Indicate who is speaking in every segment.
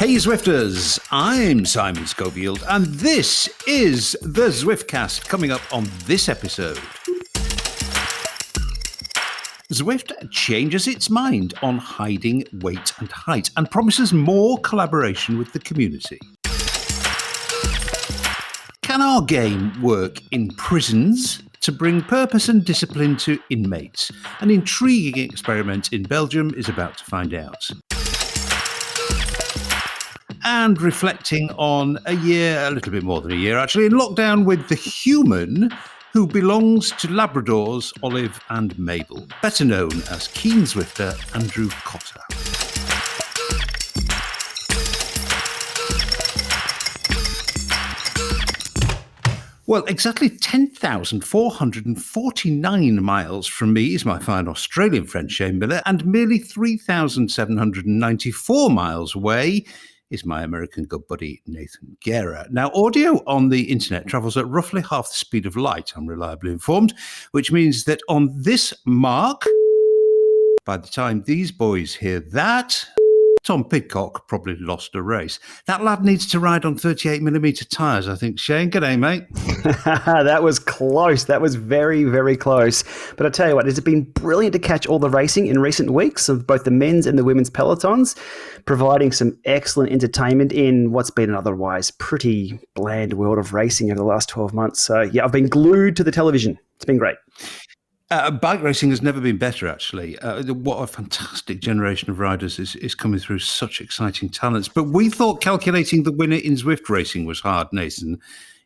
Speaker 1: Hey Zwifters, I'm Simon Schofield, and this is the Zwiftcast. Coming up on this episode, Zwift changes its mind on hiding weight and height and promises more collaboration with the community. Can our game work in prisons to bring purpose and discipline to inmates? An intriguing experiment in Belgium is about to find out. And reflecting on a little bit more than a year actually, in lockdown with the human who belongs to Labradors Olive and Mabel, better known as keen Zwifter Andrew Cotter. Well, exactly 10,449 miles from me is my fine Australian friend Shane Miller, and merely 3,794 miles away is my American good buddy Nathan Guerra. Now, audio on the internet travels at roughly half the speed of light, I'm reliably informed, which means that on this mark, by the time these boys hear that, Tom Pidcock probably lost a race. That lad needs to ride on 38mm tyres, I think. Shane, g'day, mate.
Speaker 2: That was close. That was very, very close. But I tell you what, it's been brilliant to catch all the racing in recent weeks of both the men's and the women's pelotons, providing some excellent entertainment in what's been an otherwise pretty bland world of racing over the last 12 months. So, yeah, I've been glued to the television. It's been great.
Speaker 1: Bike racing has never been better, actually. What a fantastic generation of riders is coming through, such exciting talents. But we thought calculating the winner in Zwift racing was hard, Nathan.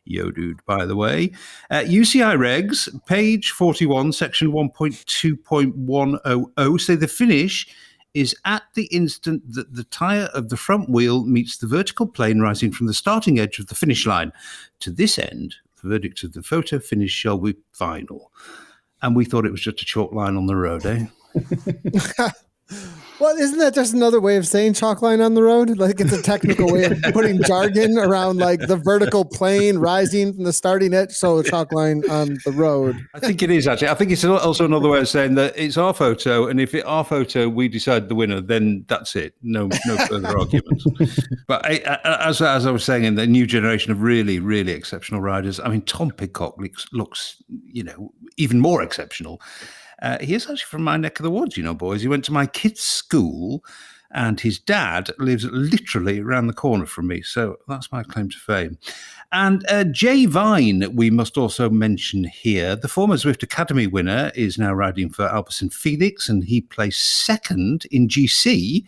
Speaker 1: Yo, dude, by the way. UCI regs, page 41, section 1.2.100, say the finish is at the instant that the tyre of the front wheel meets the vertical plane rising from the starting edge of the finish line. To this end, the verdict of the photo finish shall be final. And we thought it was just a chalk line on the road, eh?
Speaker 3: Well, isn't that just another way of saying chalk line on the road? Like, it's a technical way of putting jargon around like the vertical plane rising from the starting edge. So chalk line on the road.
Speaker 1: I think it is, actually. I think it's also another way of saying that it's our photo. And if it's our photo, we decide the winner, then that's it. No further arguments. But as I was saying, in the new generation of really, really exceptional riders, I mean, Tom Pidcock looks even more exceptional. He is actually from my neck of the woods, boys. He went to my kids' school, and his dad lives literally around the corner from me. So that's my claim to fame. And Jay Vine, we must also mention here. The former Zwift Academy winner is now riding for Alpecin Felix, and he placed second in GC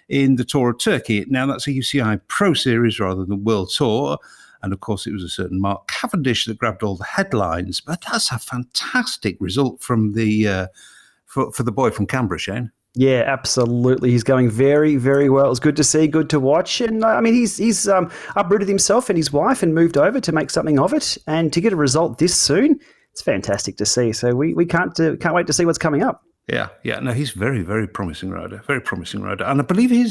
Speaker 1: in the Tour of Turkey. Now, that's a UCI Pro Series rather than World Tour. And of course, it was a certain Mark Cavendish that grabbed all the headlines. But that's a fantastic result from the for the boy from Canberra, Shane.
Speaker 2: Yeah, absolutely. He's going very, very well. It's good to see, good to watch. And I mean, he's uprooted himself and his wife and moved over to make something of it. And to get a result this soon, it's fantastic to see. So we can't wait to see what's coming up.
Speaker 1: Yeah. No, he's very, very promising rider. Very promising rider. And I believe he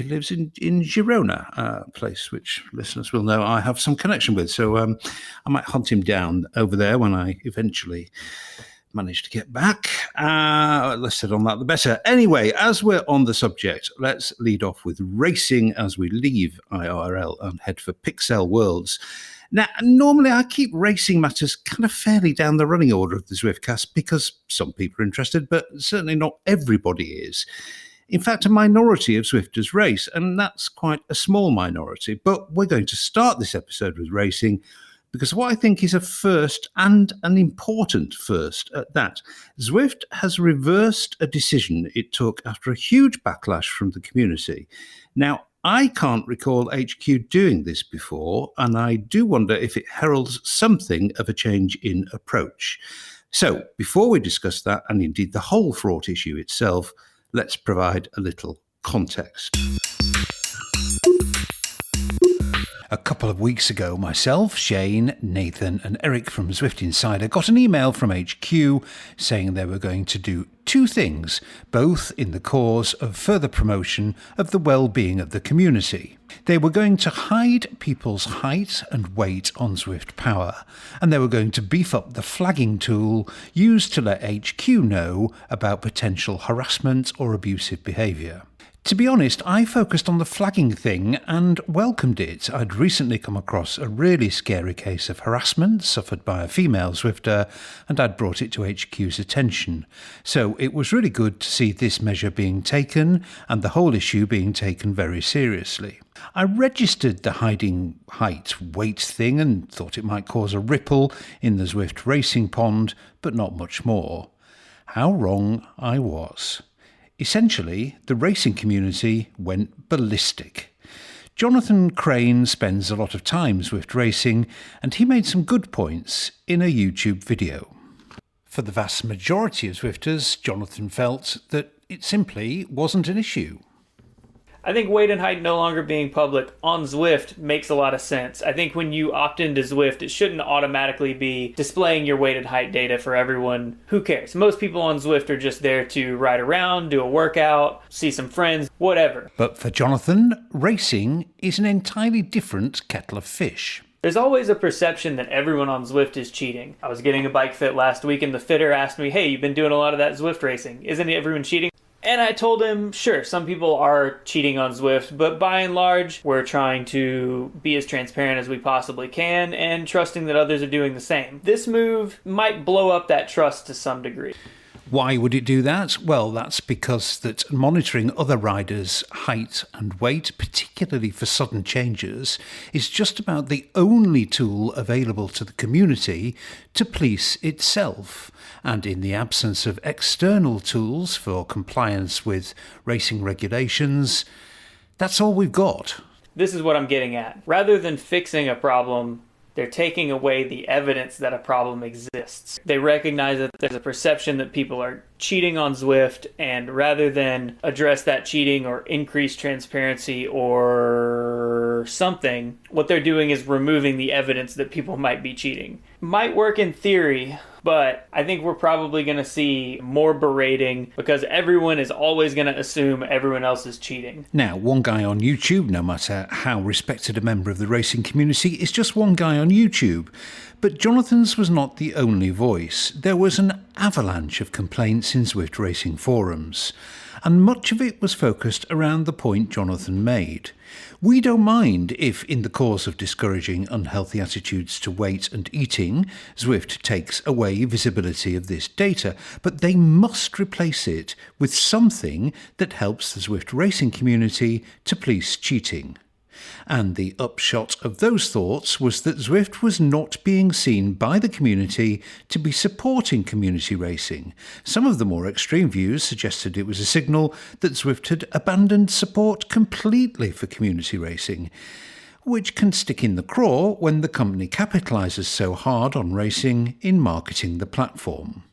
Speaker 1: lives in Girona, a place which listeners will know I have some connection with. So I might hunt him down over there when I eventually manage to get back. Less said on that, the better. Anyway, as we're on the subject, let's lead off with racing as we leave IRL and head for Pixel Worlds. Now, normally I keep racing matters kind of fairly down the running order of the Zwiftcast because some people are interested, but certainly not everybody is. In fact, a minority of Zwifters race, and that's quite a small minority. But we're going to start this episode with racing because what I think is a first, and an important first at that. Zwift has reversed a decision it took after a huge backlash from the community. Now, I can't recall HQ doing this before, and I do wonder if it heralds something of a change in approach. So, before we discuss that, and indeed the whole fraught issue itself, let's provide a little context. A couple of weeks ago, myself, Shane, Nathan and Eric from Zwift Insider got an email from HQ saying they were going to do two things, both in the cause of further promotion of the well-being of the community. They were going to hide people's height and weight on Zwift Power, and they were going to beef up the flagging tool used to let HQ know about potential harassment or abusive behaviour. To be honest, I focused on the flagging thing and welcomed it. I'd recently come across a really scary case of harassment suffered by a female Zwifter, and I'd brought it to HQ's attention. So it was really good to see this measure being taken and the whole issue being taken very seriously. I registered the hiding height weight thing and thought it might cause a ripple in the Zwift racing pond, but not much more. How wrong I was. Essentially, the racing community went ballistic. Jonathan Crane spends a lot of time Zwift racing, and he made some good points in a YouTube video. For the vast majority of Zwifters, Jonathan felt that it simply wasn't an issue.
Speaker 4: I think weight and height no longer being public on Zwift makes a lot of sense. I think when you opt into Zwift, it shouldn't automatically be displaying your weight and height data for everyone. Who cares? Most people on Zwift are just there to ride around, do a workout, see some friends, whatever.
Speaker 1: But for Jonathan, racing is an entirely different kettle of fish.
Speaker 4: There's always a perception that everyone on Zwift is cheating. I was getting a bike fit last week and the fitter asked me, hey, you've been doing a lot of that Zwift racing. Isn't everyone cheating? And I told him, sure, some people are cheating on Zwift, but by and large, we're trying to be as transparent as we possibly can and trusting that others are doing the same. This move might blow up that trust to some degree.
Speaker 1: Why would it do that? Well, that's because that monitoring other riders' height and weight, particularly for sudden changes, is just about the only tool available to the community to police itself. And in the absence of external tools for compliance with racing regulations, that's all we've got.
Speaker 4: This is what I'm getting at. Rather than fixing a problem, they're taking away the evidence that a problem exists. They recognize that there's a perception that people are cheating on Zwift, and rather than address that cheating or increase transparency or something, what they're doing is removing the evidence that people might be cheating. Might work in theory, but I think we're probably going to see more berating because everyone is always going to assume everyone else is cheating.
Speaker 1: Now, one guy on YouTube, no matter how respected a member of the racing community, is just one guy on YouTube. But Jonathan's was not the only voice. There was an avalanche of complaints in Zwift racing forums, and much of it was focused around the point Jonathan made. We don't mind if, in the cause of discouraging unhealthy attitudes to weight and eating, Zwift takes away visibility of this data, but they must replace it with something that helps the Zwift racing community to police cheating. And the upshot of those thoughts was that Zwift was not being seen by the community to be supporting community racing. Some of the more extreme views suggested it was a signal that Zwift had abandoned support completely for community racing, which can stick in the craw when the company capitalises so hard on racing in marketing the platform.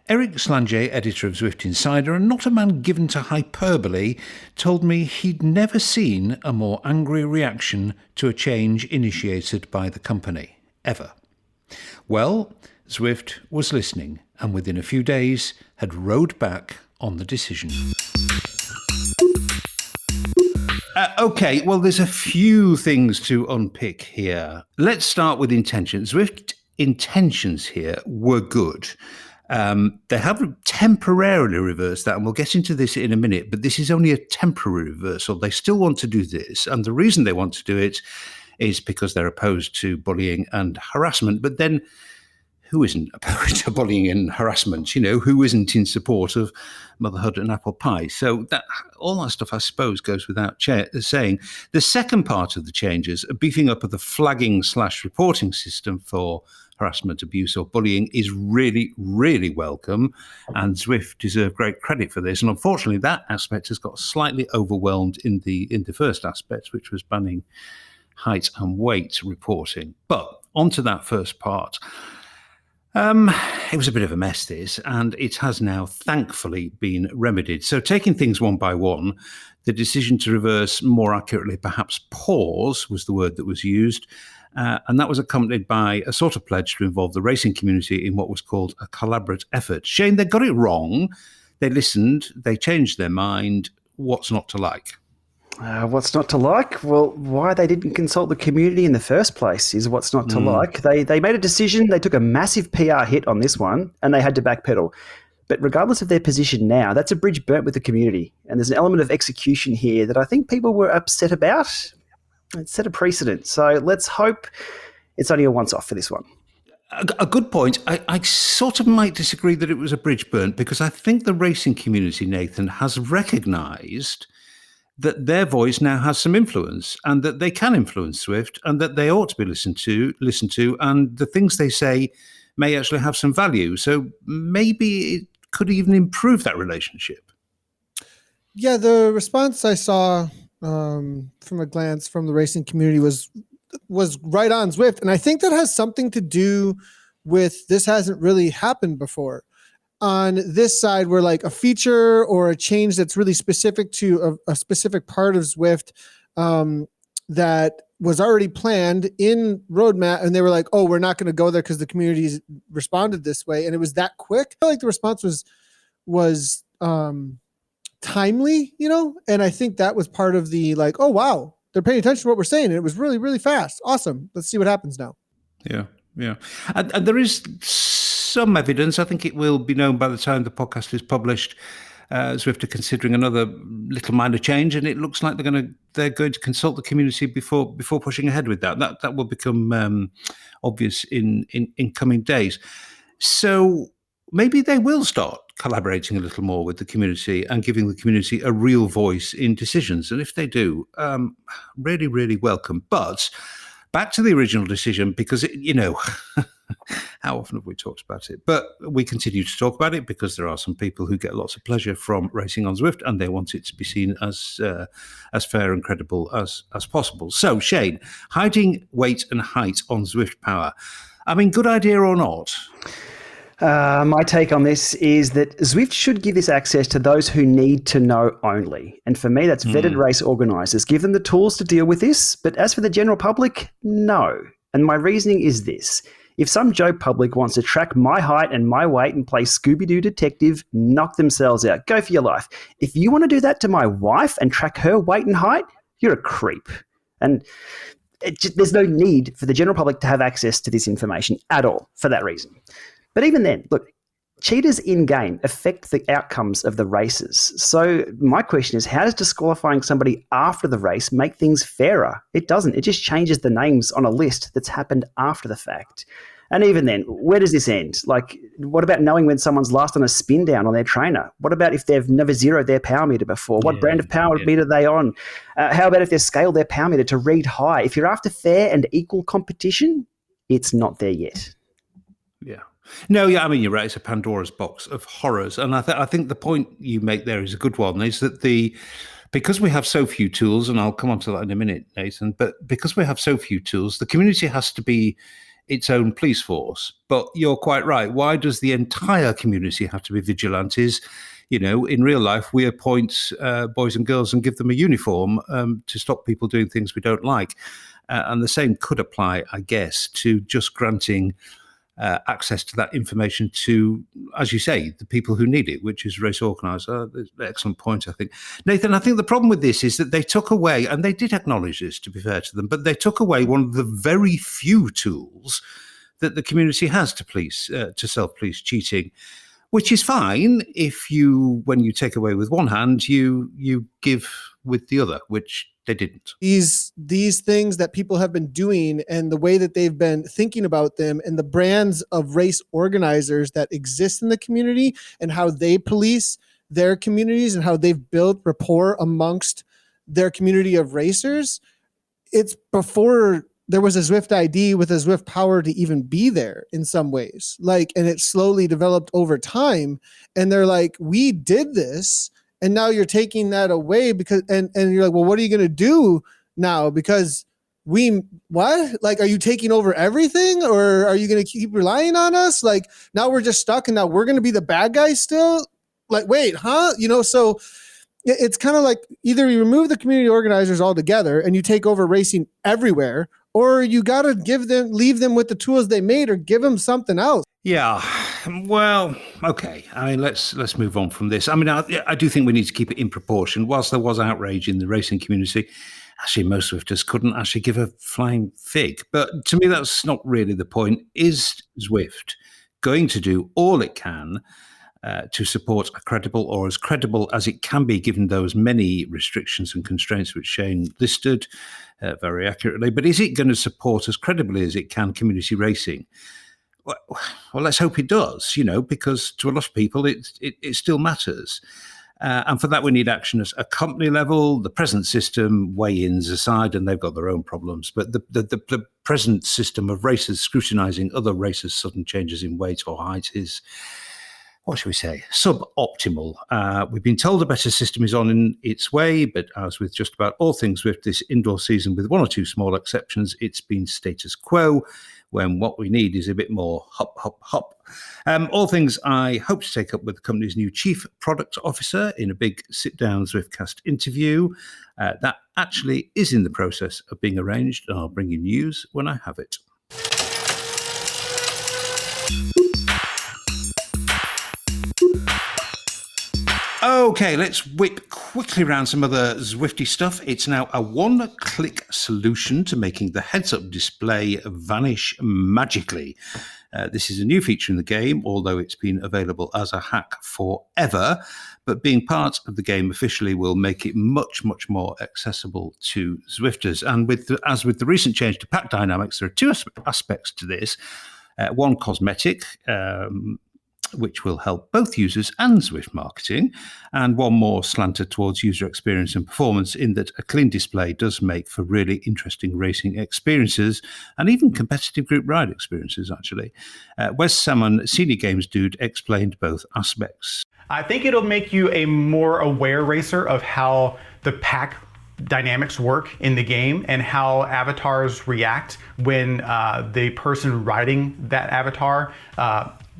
Speaker 1: Eric Schlange, editor of Zwift Insider, and not a man given to hyperbole, told me he'd never seen a more angry reaction to a change initiated by the company, ever. Well, Zwift was listening, and within a few days had rowed back on the decision. Okay, well, there's a few things to unpick here. Let's start with intentions. Zwift intentions here were good. They have temporarily reversed that, and we'll get into this in a minute, but this is only a temporary reversal. They still want to do this, and the reason they want to do it is because they're opposed to bullying and harassment. But then, who isn't opposed to bullying and harassment? You know, who isn't in support of motherhood and apple pie? So that all that stuff, I suppose, goes without saying. The second part of the changes, beefing up of the flagging/reporting system for harassment, abuse or bullying, is really, really welcome, and Zwift deserve great credit for this. And unfortunately, that aspect has got slightly overwhelmed in the first aspect, which was banning height and weight reporting. But onto that first part. It was a bit of a mess, this, and it has now thankfully been remedied. So taking things one by one, the decision to reverse, more accurately perhaps pause was the word that was used, and that was accompanied by a sort of pledge to involve the racing community in what was called a collaborative effort. Shane, they got it wrong. They listened. They changed their mind. What's not to like?
Speaker 2: What's not to like? Well, why they didn't consult the community in the first place is what's not to like. They made a decision. They took a massive PR hit on this one, and they had to backpedal. But regardless of their position now, that's a bridge burnt with the community. And there's an element of execution here that I think people were upset about. It set a precedent. So let's hope it's only a once-off for this one.
Speaker 1: A good point. I sort of might disagree that it was a bridge burnt, because I think the racing community, Nathan, has recognised that their voice now has some influence, and that they can influence Zwift, and that they ought to be listened to, and the things they say may actually have some value. So maybe it could even improve that relationship.
Speaker 3: Yeah, the response I saw from a glance from the racing community was right on Zwift. And I think that has something to do with this hasn't really happened before. On this side, where like a feature or a change that's really specific to a specific part of Zwift that was already planned in roadmap, and they were like, oh, we're not going to go there because the community responded this way. And it was that quick. I feel like the response was timely, and I think that was part of the like, oh, wow, they're paying attention to what we're saying. And it was really, really fast. Awesome. Let's see what happens now.
Speaker 1: Yeah. And there is some evidence, I think it will be known by the time the podcast is published, Zwift are considering another little minor change, and it looks like they're going to consult the community before pushing ahead with that. That will become obvious in coming days. So maybe they will start collaborating a little more with the community and giving the community a real voice in decisions. And if they do, really, really welcome. But back to the original decision, because, how often have we talked about it? But we continue to talk about it because there are some people who get lots of pleasure from racing on Zwift, and they want it to be seen as fair and credible as possible. So, Shane, hiding weight and height on Zwift Power. I mean, good idea or not?
Speaker 2: My take on this is that Zwift should give this access to those who need to know only. And for me, that's vetted race organisers. Give them the tools to deal with this. But as for the general public, no. And my reasoning is this. If some Joe public wants to track my height and my weight and play Scooby-Doo detective, knock themselves out. Go for your life. If you want to do that to my wife and track her weight and height, you're a creep. And there's no need for the general public to have access to this information at all for that reason. But even then, look, cheaters in-game affect the outcomes of the races. So my question is, how does disqualifying somebody after the race make things fairer? It doesn't. It just changes the names on a list that's happened after the fact. And even then, where does this end? Like, what about knowing when someone's last on a spin down on their trainer? What about if they've never zeroed their power meter before? What brand of power meter are they on? How about if they've scaled their power meter to read high? If you're after fair and equal competition, it's not there yet.
Speaker 1: Yeah. No, yeah, I mean, you're right. It's a Pandora's box of horrors. And I think the point you make there is a good one, is that because we have so few tools, and I'll come on to that in a minute, Nathan, but because we have so few tools, the community has to be its own police force. But you're quite right. Why does the entire community have to be vigilantes? In real life, we appoint boys and girls and give them a uniform to stop people doing things we don't like. And the same could apply, I guess, to just granting access to that information to, as you say, the people who need it, which is race organiser. Excellent point, I think. Nathan, I think the problem with this is that they took away, and they did acknowledge this, to be fair to them, but they took away one of the very few tools that the community has to self-police cheating, which is fine when you take away with one hand, you give with the other, which they didn't.
Speaker 3: These things that people have been doing, and the way that they've been thinking about them, and the brands of race organizers that exist in the community, and how they police their communities, and how they've built rapport amongst their community of racers. It's before there was a Zwift ID with a Zwift Power to even be there in some ways. And it slowly developed over time. And they're like, we did this. And now you're taking that away because, and you're like, well, what are you going to do now? Because are you taking over everything, or are you going to keep relying on us? Now we're just stuck, and now we're going to be the bad guys still? Wait, huh? So it's kind of like either you remove the community organizers altogether and you take over racing everywhere, or you got to leave them with the tools they made, or give them something else.
Speaker 1: Yeah, well, okay. I mean, let's move on from this. I mean, I do think we need to keep it in proportion. Whilst there was outrage in the racing community, actually most Zwifters couldn't actually give a flying fig. But to me, that's not really the point. Is Zwift going to do all it can to support a credible, or as credible as it can be given those many restrictions and constraints which Shane listed very accurately. But is it going to support as credibly as it can community racing? Well, let's hope it does, because to a lot of people, it still matters. And for that, we need action at a company level. The present system, weigh-ins aside, and they've got their own problems, but the present system of racers scrutinising other racers' sudden changes in weight or height is, what should we say, suboptimal. We've been told a better system is on its way, but as with just about all things Zwift this indoor season, with one or two small exceptions, it's been status quo, when what we need is a bit more hop, hop, hop. All things I hope to take up with the company's new Chief Product Officer in a big sit-down Zwiftcast interview. That actually is in the process of being arranged, and I'll bring you news when I have it. Okay, let's whip quickly around some other Zwifty stuff. It's now a one-click solution to making the heads-up display vanish magically. This is a new feature in the game, although it's been available as a hack forever. But being part of the game officially will make it much, much more accessible to Zwifters. And as with the recent change to pack dynamics, there are two aspects to this. One cosmetic, which will help both users and Zwift marketing, and one more slanted towards user experience and performance, in that a clean display does make for really interesting racing experiences and even competitive group ride experiences, actually. Wes Salmon, Senior Games Dude, explained both aspects.
Speaker 5: I think it'll make you a more aware racer of how the pack dynamics work in the game and how avatars react when the person riding that avatar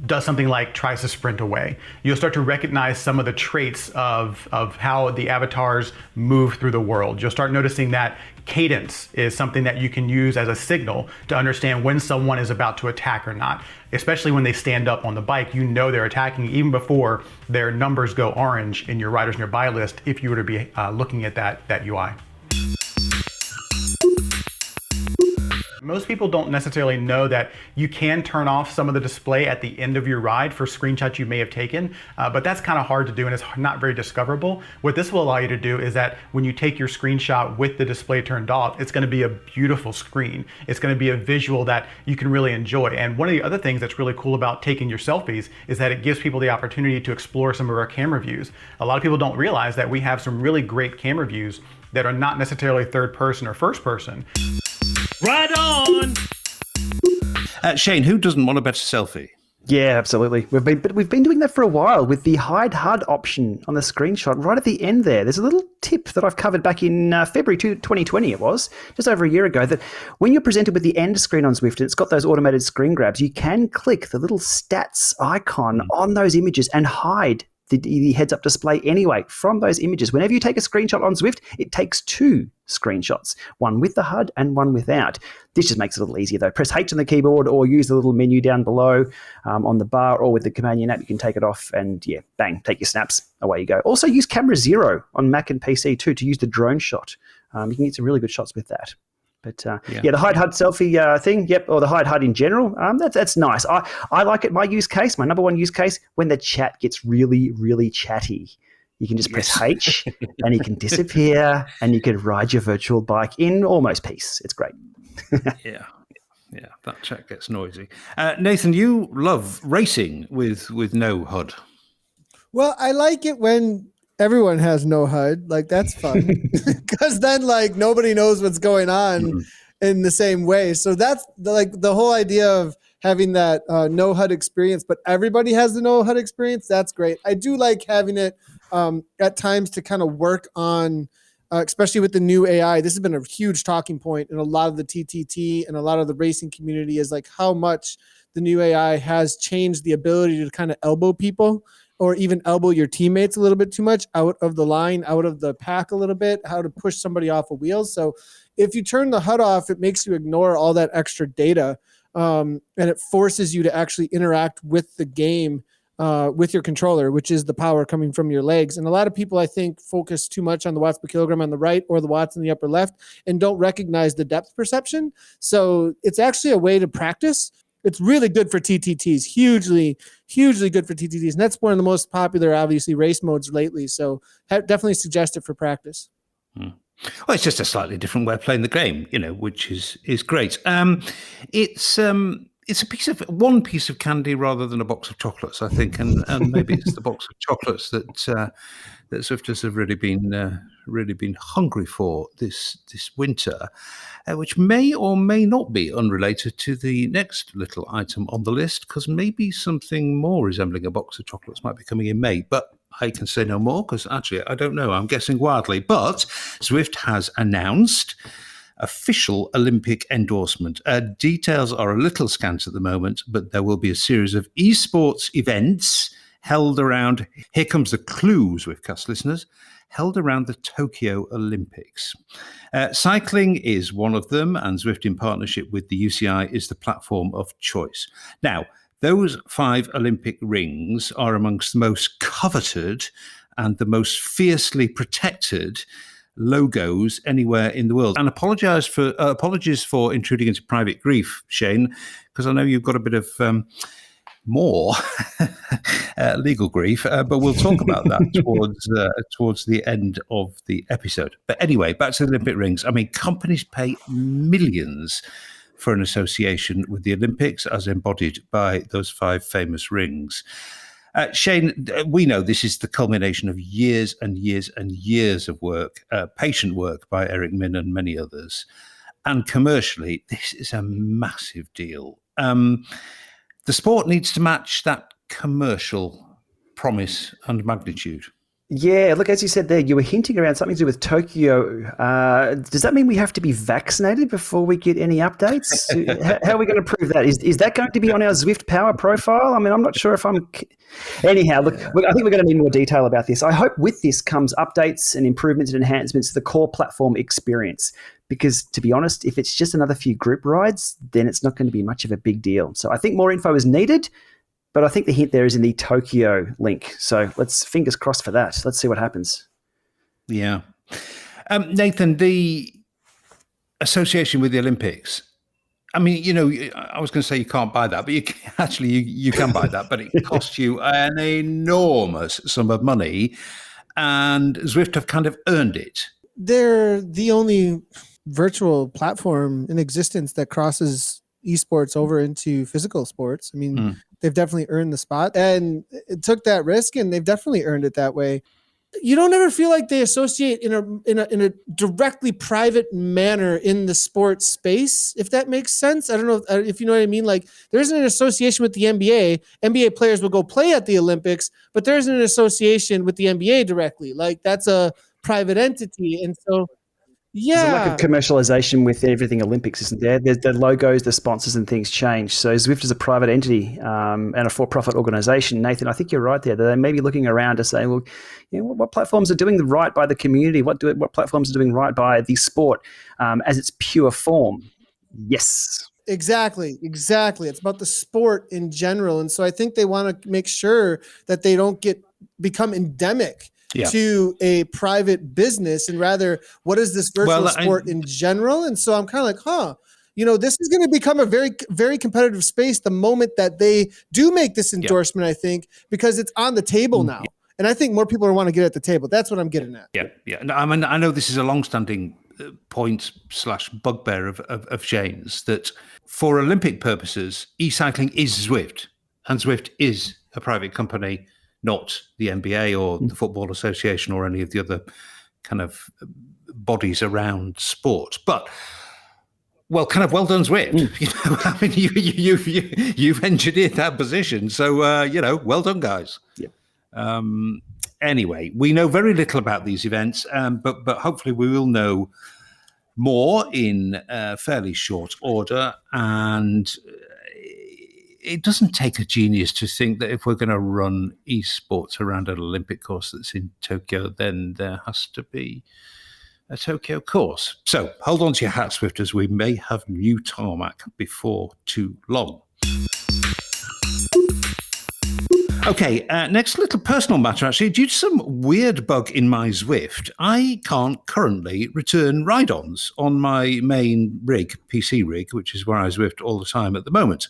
Speaker 5: does something like tries to sprint away. You'll start to recognize some of the traits of how the avatars move through the world. You'll start noticing that cadence is something that you can use as a signal to understand when someone is about to attack or not. Especially when they stand up on the bike, you know they're attacking even before their numbers go orange in your riders nearby list if you were to be looking at that UI. Most people don't necessarily know that you can turn off some of the display at the end of your ride for screenshots you may have taken, but that's kind of hard to do and it's not very discoverable. What this will allow you to do is that when you take your screenshot with the display turned off, it's going to be a beautiful screen. It's going to be a visual that you can really enjoy. And one of the other things that's really cool about taking your selfies is that it gives people the opportunity to explore some of our camera views. A lot of people don't realize that we have some really great camera views that are not necessarily third person or first person.
Speaker 1: Right on! Shane, who doesn't want a better selfie?
Speaker 2: Yeah, absolutely. We've been doing that for a while with the hide HUD option on the screenshot right at the end there. There's a little tip that I've covered back in February 2020, it was, just over a year ago, that when you're presented with the end screen on Zwift and it's got those automated screen grabs, you can click the little stats icon on those images and hide the heads-up display anyway from those images. Whenever you take a screenshot on Zwift, it takes two screenshots, one with the HUD and one without. This just makes it a little easier though. Press H on the keyboard or use the little menu down below on the bar, or with the companion app, you can take it off and yeah, bang, take your snaps, away you go. Also use camera 0 on Mac and PC too to use the drone shot. You can get some really good shots with that. But yeah, the hide HUD selfie thing, yep, or the hide HUD in general, that's nice. I like it. My number one use case, when the chat gets really, really chatty. You can just press H and you can disappear and you can ride your virtual bike in almost peace. It's great.
Speaker 1: Yeah, that chat gets noisy. Nathan, you love racing with no HUD.
Speaker 3: Well, I like it when everyone has no HUD. Like, that's fun because then like nobody knows what's going on in the same way. So that's like the whole idea of having that no HUD experience, but everybody has the no HUD experience. That's great. I do like having it at times to kind of work on, especially with the new AI. This has been a huge talking point in a lot of the TTT and a lot of the racing community, is like how much the new AI has changed the ability to kind of elbow people, or even elbow your teammates a little bit too much out of the line, out of the pack a little bit, how to push somebody off of wheels. So if you turn the HUD off, it makes you ignore all that extra data, and it forces you to actually interact with the game with your controller, which is the power coming from your legs. And a lot of people, I think, focus too much on the watts per kilogram on the right or the watts in the upper left and don't recognize the depth perception. So it's actually a way to practice. it's really good for TTTs, hugely good for TTTs. And that's one of the most popular, obviously, race modes lately. So definitely suggest it for practice.
Speaker 1: Well, it's just a slightly different way of playing the game, which is great. It's one piece of candy rather than a box of chocolates, I think, and maybe it's the box of chocolates that Zwifters have really been hungry for this winter, which may or may not be unrelated to the next little item on the list, because maybe something more resembling a box of chocolates might be coming in May. But I can say no more because actually I don't know. I'm guessing wildly. But Zwift has announced official Olympic endorsement. Details are a little scant at the moment, but there will be a series of esports events held around, here comes the clue, Zwiftcast listeners, held around the Tokyo Olympics. Cycling is one of them, and Zwift, in partnership with the UCI, is the platform of choice. Now, those 5 Olympic rings are amongst the most coveted and the most fiercely protected logos anywhere in the world. And apologies for intruding into private grief, Shane, because I know you've got a bit of more legal grief, but we'll talk about that towards the end of the episode. But anyway, back to the Olympic rings. I mean, companies pay millions for an association with the Olympics as embodied by those 5 famous rings. Shane, we know this is the culmination of years and years and years of work, patient work by Eric Min and many others. And commercially, this is a massive deal. The sport needs to match that commercial promise and magnitude.
Speaker 2: Yeah, look, as you said there, you were hinting around something to do with Tokyo. Does that mean we have to be vaccinated before we get any updates? How are we going to prove that? Is that going to be on our Zwift Power profile? I mean, I'm not sure if I'm... Anyhow, look, I think we're going to need more detail about this. I hope with this comes updates and improvements and enhancements to the core platform experience. Because, to be honest, if it's just another few group rides, then it's not going to be much of a big deal. So I think more info is needed. But I think the hint there is in the Tokyo link. So let's fingers crossed for that. Let's see what happens.
Speaker 1: Yeah. Nathan, the association with the Olympics, I mean, I was going to say you can't buy that, but you can buy that, but it costs you an enormous sum of money, and Zwift have kind of earned it.
Speaker 3: They're the only virtual platform in existence that crosses esports over into physical sports. I mean, they've definitely earned the spot, and it took that risk, and they've definitely earned it that way. You don't ever feel like they associate in a directly private manner in the sports space, if that makes sense. I don't know if you know what I mean. Like, there isn't an association with the NBA. NBA players will go play at the Olympics, but there isn't an association with the NBA directly. Like, that's a private entity, and so. Yeah.
Speaker 2: There's a lack of commercialization with everything Olympics, isn't there? There's the logos, the sponsors and things change. So Zwift is a private entity and a for-profit organization. Nathan, I think you're right there. They may be looking around to say, well, what platforms are doing right by the community? What platforms are doing right by the sport as its pure form? Yes.
Speaker 3: Exactly. It's about the sport in general. And so I think they want to make sure that they don't become endemic to a private business, and rather, what is this virtual sport in general? And so I'm kind of like, this is going to become a very, very competitive space the moment that they do make this endorsement, I think, because it's on the table now. And I think more people want to get at the table. That's what I'm getting at.
Speaker 1: Yeah. No, I mean, I know this is a long-standing point/bugbear of Shane's, that for Olympic purposes, e-cycling is Zwift, and Zwift is a private company, not the NBA or the Football Association or any of the other kind of bodies around sport. But well done, Zwift. I mean, you've engineered that position, so well done, guys. Yeah. Anyway, we know very little about these events, but hopefully we will know more in fairly short order. And it doesn't take a genius to think that if we're going to run esports around an Olympic course that's in Tokyo, then there has to be a Tokyo course. So hold on to your hat, Zwifters. We may have new tarmac before too long. Okay, next little personal matter, actually. Due to some weird bug in my Zwift, I can't currently return ride-ons on my main rig, PC rig, which is where I Zwift all the time at the moment.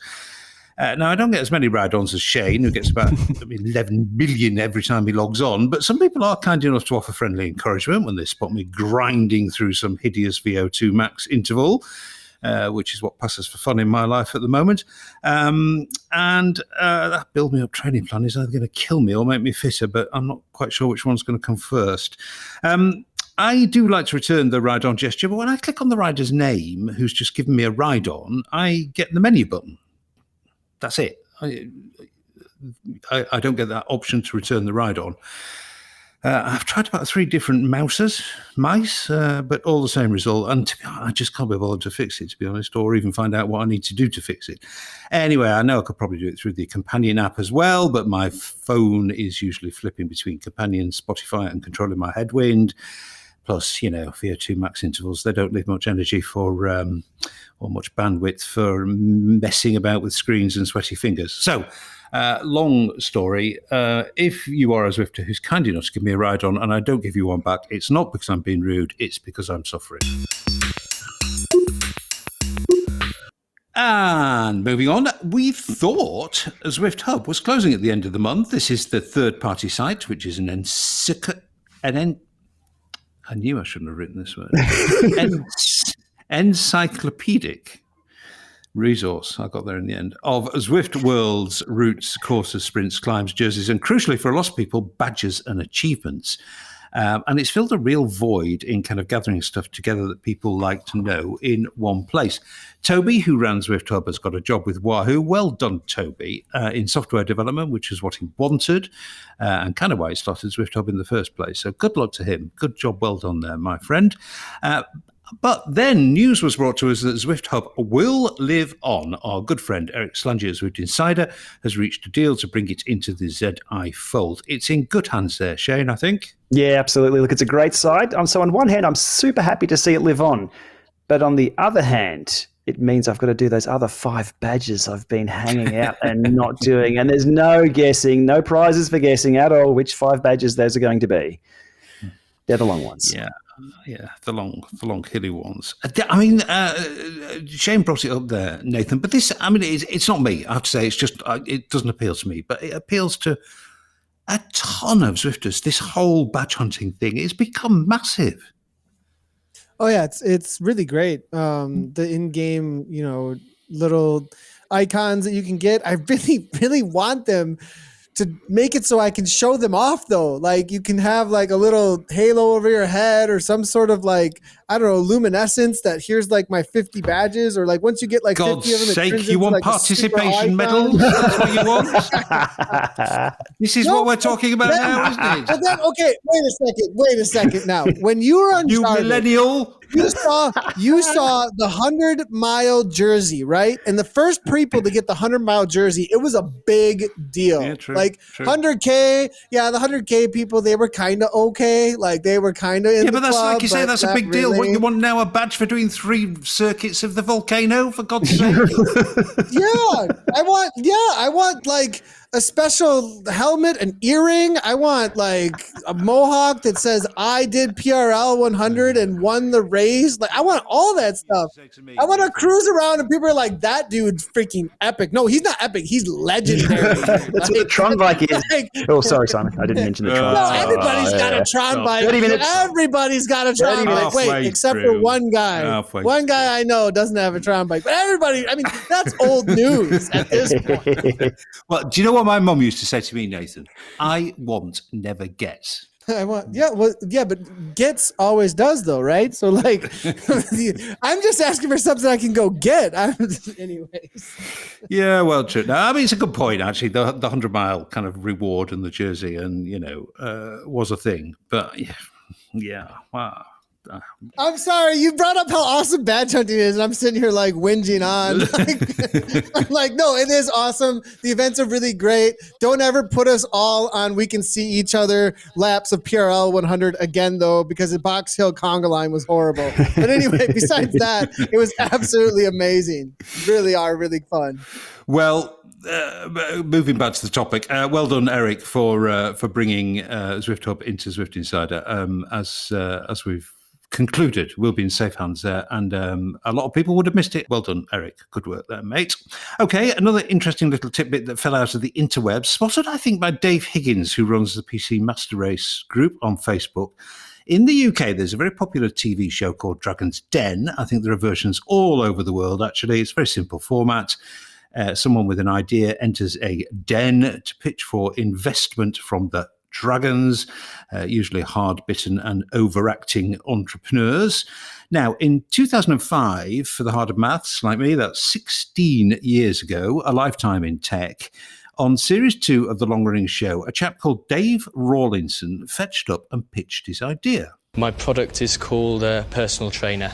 Speaker 1: Now, I don't get as many ride-ons as Shane, who gets about 11 million every time he logs on, but some people are kind enough to offer friendly encouragement when they spot me grinding through some hideous VO2 max interval, which is what passes for fun in my life at the moment. And that build-me-up training plan is either going to kill me or make me fitter, but I'm not quite sure which one's going to come first. I do like to return the ride-on gesture, but when I click on the rider's name, who's just given me a ride-on, I get the menu button. That's it. I don't get that option to return the ride-on. I've tried about 3 different mice, but all the same result. And to be honest, I just can't be bothered to fix it, to be honest, or even find out what I need to do to fix it. Anyway, I know I could probably do it through the Companion app as well, but my phone is usually flipping between Companion, Spotify, and controlling my headwind. Plus, VO2 max intervals, they don't leave much energy or much bandwidth for messing about with screens and sweaty fingers. So, long story. If you are a Zwifter who's kind enough to give me a ride on and I don't give you one back, it's not because I'm being rude, it's because I'm suffering. And moving on, we thought Zwift Hub was closing at the end of the month. This is the third-party site, which is I knew I shouldn't have written this word. Encyclopedic resource, I got there in the end, of Zwift worlds, routes, courses, sprints, climbs, jerseys, and crucially for a lot of people, badges and achievements. And it's filled a real void in kind of gathering stuff together that people like to know in one place. Toby, who ran Zwift Hub, has got a job with Wahoo. Well done, Toby, in software development, which is what he wanted, and kind of why he started Zwift Hub in the first place. So good luck to him. Good job, well done there, my friend. But then news was brought to us that Zwift Hub will live on. Our good friend Eric Schlange, Zwift Insider, has reached a deal to bring it into the ZI fold. It's in good hands there, Shane, I think.
Speaker 2: Yeah, absolutely. Look, it's a great site. So on one hand, I'm super happy to see it live on. But on the other hand, it means I've got to do those other 5 badges I've been hanging out and not doing. And there's no guessing, no prizes for guessing at all which 5 badges those are going to be. They're the long ones.
Speaker 1: Yeah, the long hilly ones. I mean, Shane brought it up there, Nathan. But this, I mean, it's not me. I have to say, it's just it doesn't appeal to me. But it appeals to a ton of Zwifters. This whole badge hunting thing, it's become massive.
Speaker 3: Oh yeah, it's really great. The in-game, little icons that you can get. I really, really want them to make it so I can show them off though. Like you can have like a little halo over your head or some sort of like, I don't know, luminescence that here's like my 50 badges, or like once you get like
Speaker 1: God's
Speaker 3: 50 of them,
Speaker 1: sake, you want like participation medals? That's what you want? This is what we're talking about now, isn't it?
Speaker 3: But then, okay, wait a second now. When you were on
Speaker 1: you millennial.
Speaker 3: You saw the 100-mile jersey, right? And the first people to get the 100-mile jersey, it was a big deal.
Speaker 1: Yeah, true,
Speaker 3: like
Speaker 1: true.
Speaker 3: 100K, yeah, the 100K people, they were kind of okay. Like they were kind of in the
Speaker 1: but that's
Speaker 3: club,
Speaker 1: like you say, that's a big deal. What, you want now a badge for doing 3 circuits of the volcano, for God's sake?
Speaker 3: I want like a special helmet, an earring. I want like a mohawk that says I did PRL 100 and won the race. Like I want all that stuff. I want to cruise around and people are like, that dude's freaking epic. No, he's not epic. He's legendary.
Speaker 2: That's what the Tron bike is. Oh, sorry, Simon. I didn't mention the Tron.
Speaker 3: No, everybody's got a Tron bike.
Speaker 2: 30 minutes.
Speaker 3: Everybody's got a Tron bike. Wait, except for one guy.
Speaker 1: Halfway
Speaker 3: One guy I know doesn't have a Tron bike. But everybody, I mean, that's old news at this point.
Speaker 1: Well, do you know what my mum used to say to me, Nathan? I want, never gets.
Speaker 3: But gets always does though, right? So like, I'm just asking for something I can go get. Anyways.
Speaker 1: Yeah, well, true. No, I mean, it's a good point actually. The 100-mile kind of reward and the jersey, and was a thing. But yeah, wow.
Speaker 3: I'm sorry, you brought up how awesome badge hunting is, and I'm sitting here like whinging on. I'm like, no, it is awesome. The events are really great. Don't ever put us all on we can see each other laps of PRL 100 again, though, because the Box Hill conga line was horrible. But anyway, besides that, it was absolutely amazing. Really are really fun.
Speaker 1: Well, moving back to the topic, well done, Eric, for bringing Zwift Hub into Zwift Insider. As we've concluded. We'll be in safe hands there, and a lot of people would have missed it. Well done, Eric. Good work there, mate. Okay, another interesting little tidbit that fell out of the interwebs, spotted, I think, by Dave Higgins, who runs the PC Master Race group on Facebook. In the UK, there's a very popular TV show called Dragon's Den. I think there are versions all over the world, actually. It's a very simple format. Someone with an idea enters a den to pitch for investment from the dragons, usually hard-bitten and overacting entrepreneurs. Now, in 2005, for the hard of maths like me, that's 16 years ago, a lifetime in tech, on Series 2 of the long-running show, a chap called Dave Rawlinson fetched up and pitched his idea.
Speaker 6: My product is called Personal Trainer.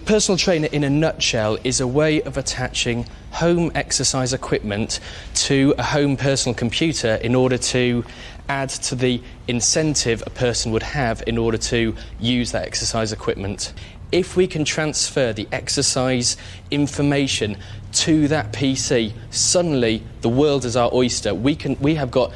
Speaker 6: Personal Trainer, in a nutshell, is a way of attaching home exercise equipment to a home personal computer in order to add to the incentive a person would have in order to use that exercise equipment. If we can transfer the exercise information to that PC, suddenly the world is our oyster. We've got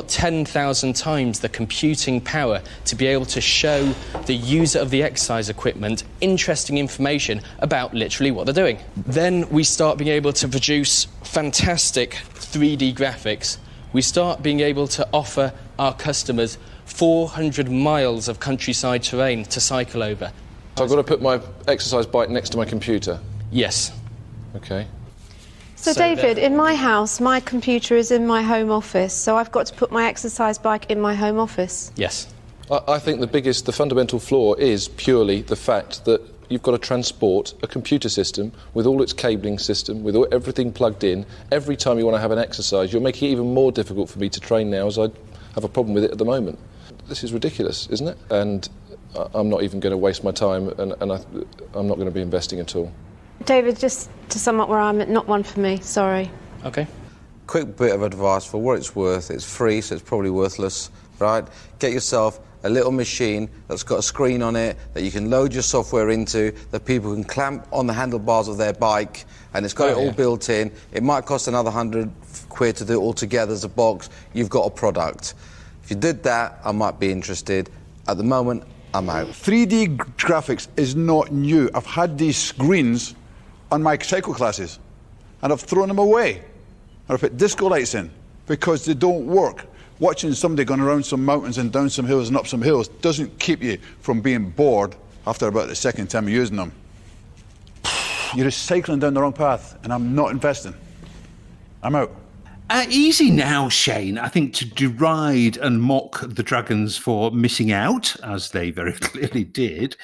Speaker 6: 10,000 times the computing power to be able to show the user of the exercise equipment interesting information about literally what they're doing. Then we start being able to produce fantastic 3D graphics. We start being able to offer our customers 400 miles of countryside terrain to cycle over.
Speaker 7: So I've got to put my exercise bike next to my computer?
Speaker 6: Yes.
Speaker 7: Okay.
Speaker 8: So David, in my house, my computer is in my home office, so I've got to put my exercise bike in my home office?
Speaker 6: Yes.
Speaker 7: I think the fundamental flaw is purely the fact that you've got to transport a computer system with all its cabling system, with everything plugged in. Every time you want to have an exercise, you're making it even more difficult for me to train now, as I have a problem with it at the moment. This is ridiculous, isn't it? And I'm not even going to waste my time, and I'm not going to be investing at all.
Speaker 8: David, just to sum up where I'm at, not one for me, sorry.
Speaker 6: Okay.
Speaker 9: Quick bit of advice for what it's worth. It's free, so it's probably worthless, right? Get yourself a little machine that's got a screen on it that you can load your software into, that people can clamp on the handlebars of their bike, and it's got it all built in. It might cost another £100 to do it all together as a box. You've got a product. If you did that, I might be interested. At the moment, I'm out.
Speaker 10: 3D graphics is not new. I've had these screens on my cycle classes, and I've thrown them away. Or I've put disco lights in because they don't work. Watching somebody going around some mountains and down some hills and up some hills doesn't keep you from being bored after about the second time using them. You're just cycling down the wrong path, and I'm not investing. I'm out.
Speaker 1: Easy now, Shane, I think, to deride and mock the Dragons for missing out, as they very clearly did.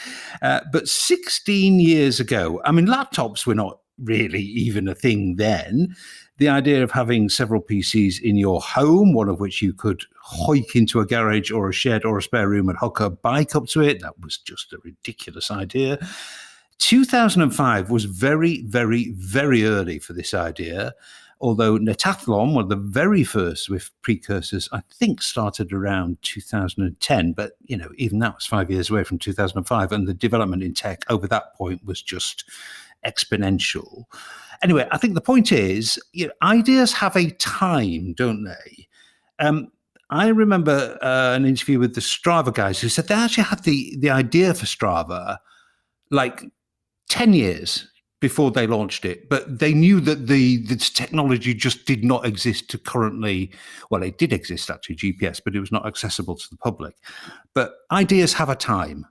Speaker 1: But 16 years ago, I mean, laptops were not really even a thing then. The idea of having several PCs in your home, one of which you could hoik into a garage or a shed or a spare room and hook a bike up to it, that was just a ridiculous idea. 2005 was very, very, very early for this idea. Although Decathlon, one of the very first Zwift precursors, I think started around 2010. But, you know, even that was 5 years away from 2005. And the development in tech over that point was just exponential. Anyway, I think the point is, you know, ideas have a time, don't they? I remember an interview with the Strava guys who said they actually had the idea for Strava like 10 years before they launched it, but they knew that the technology just did not exist to currently, well, it did exist actually, GPS, but it was not accessible to the public. But ideas have a time.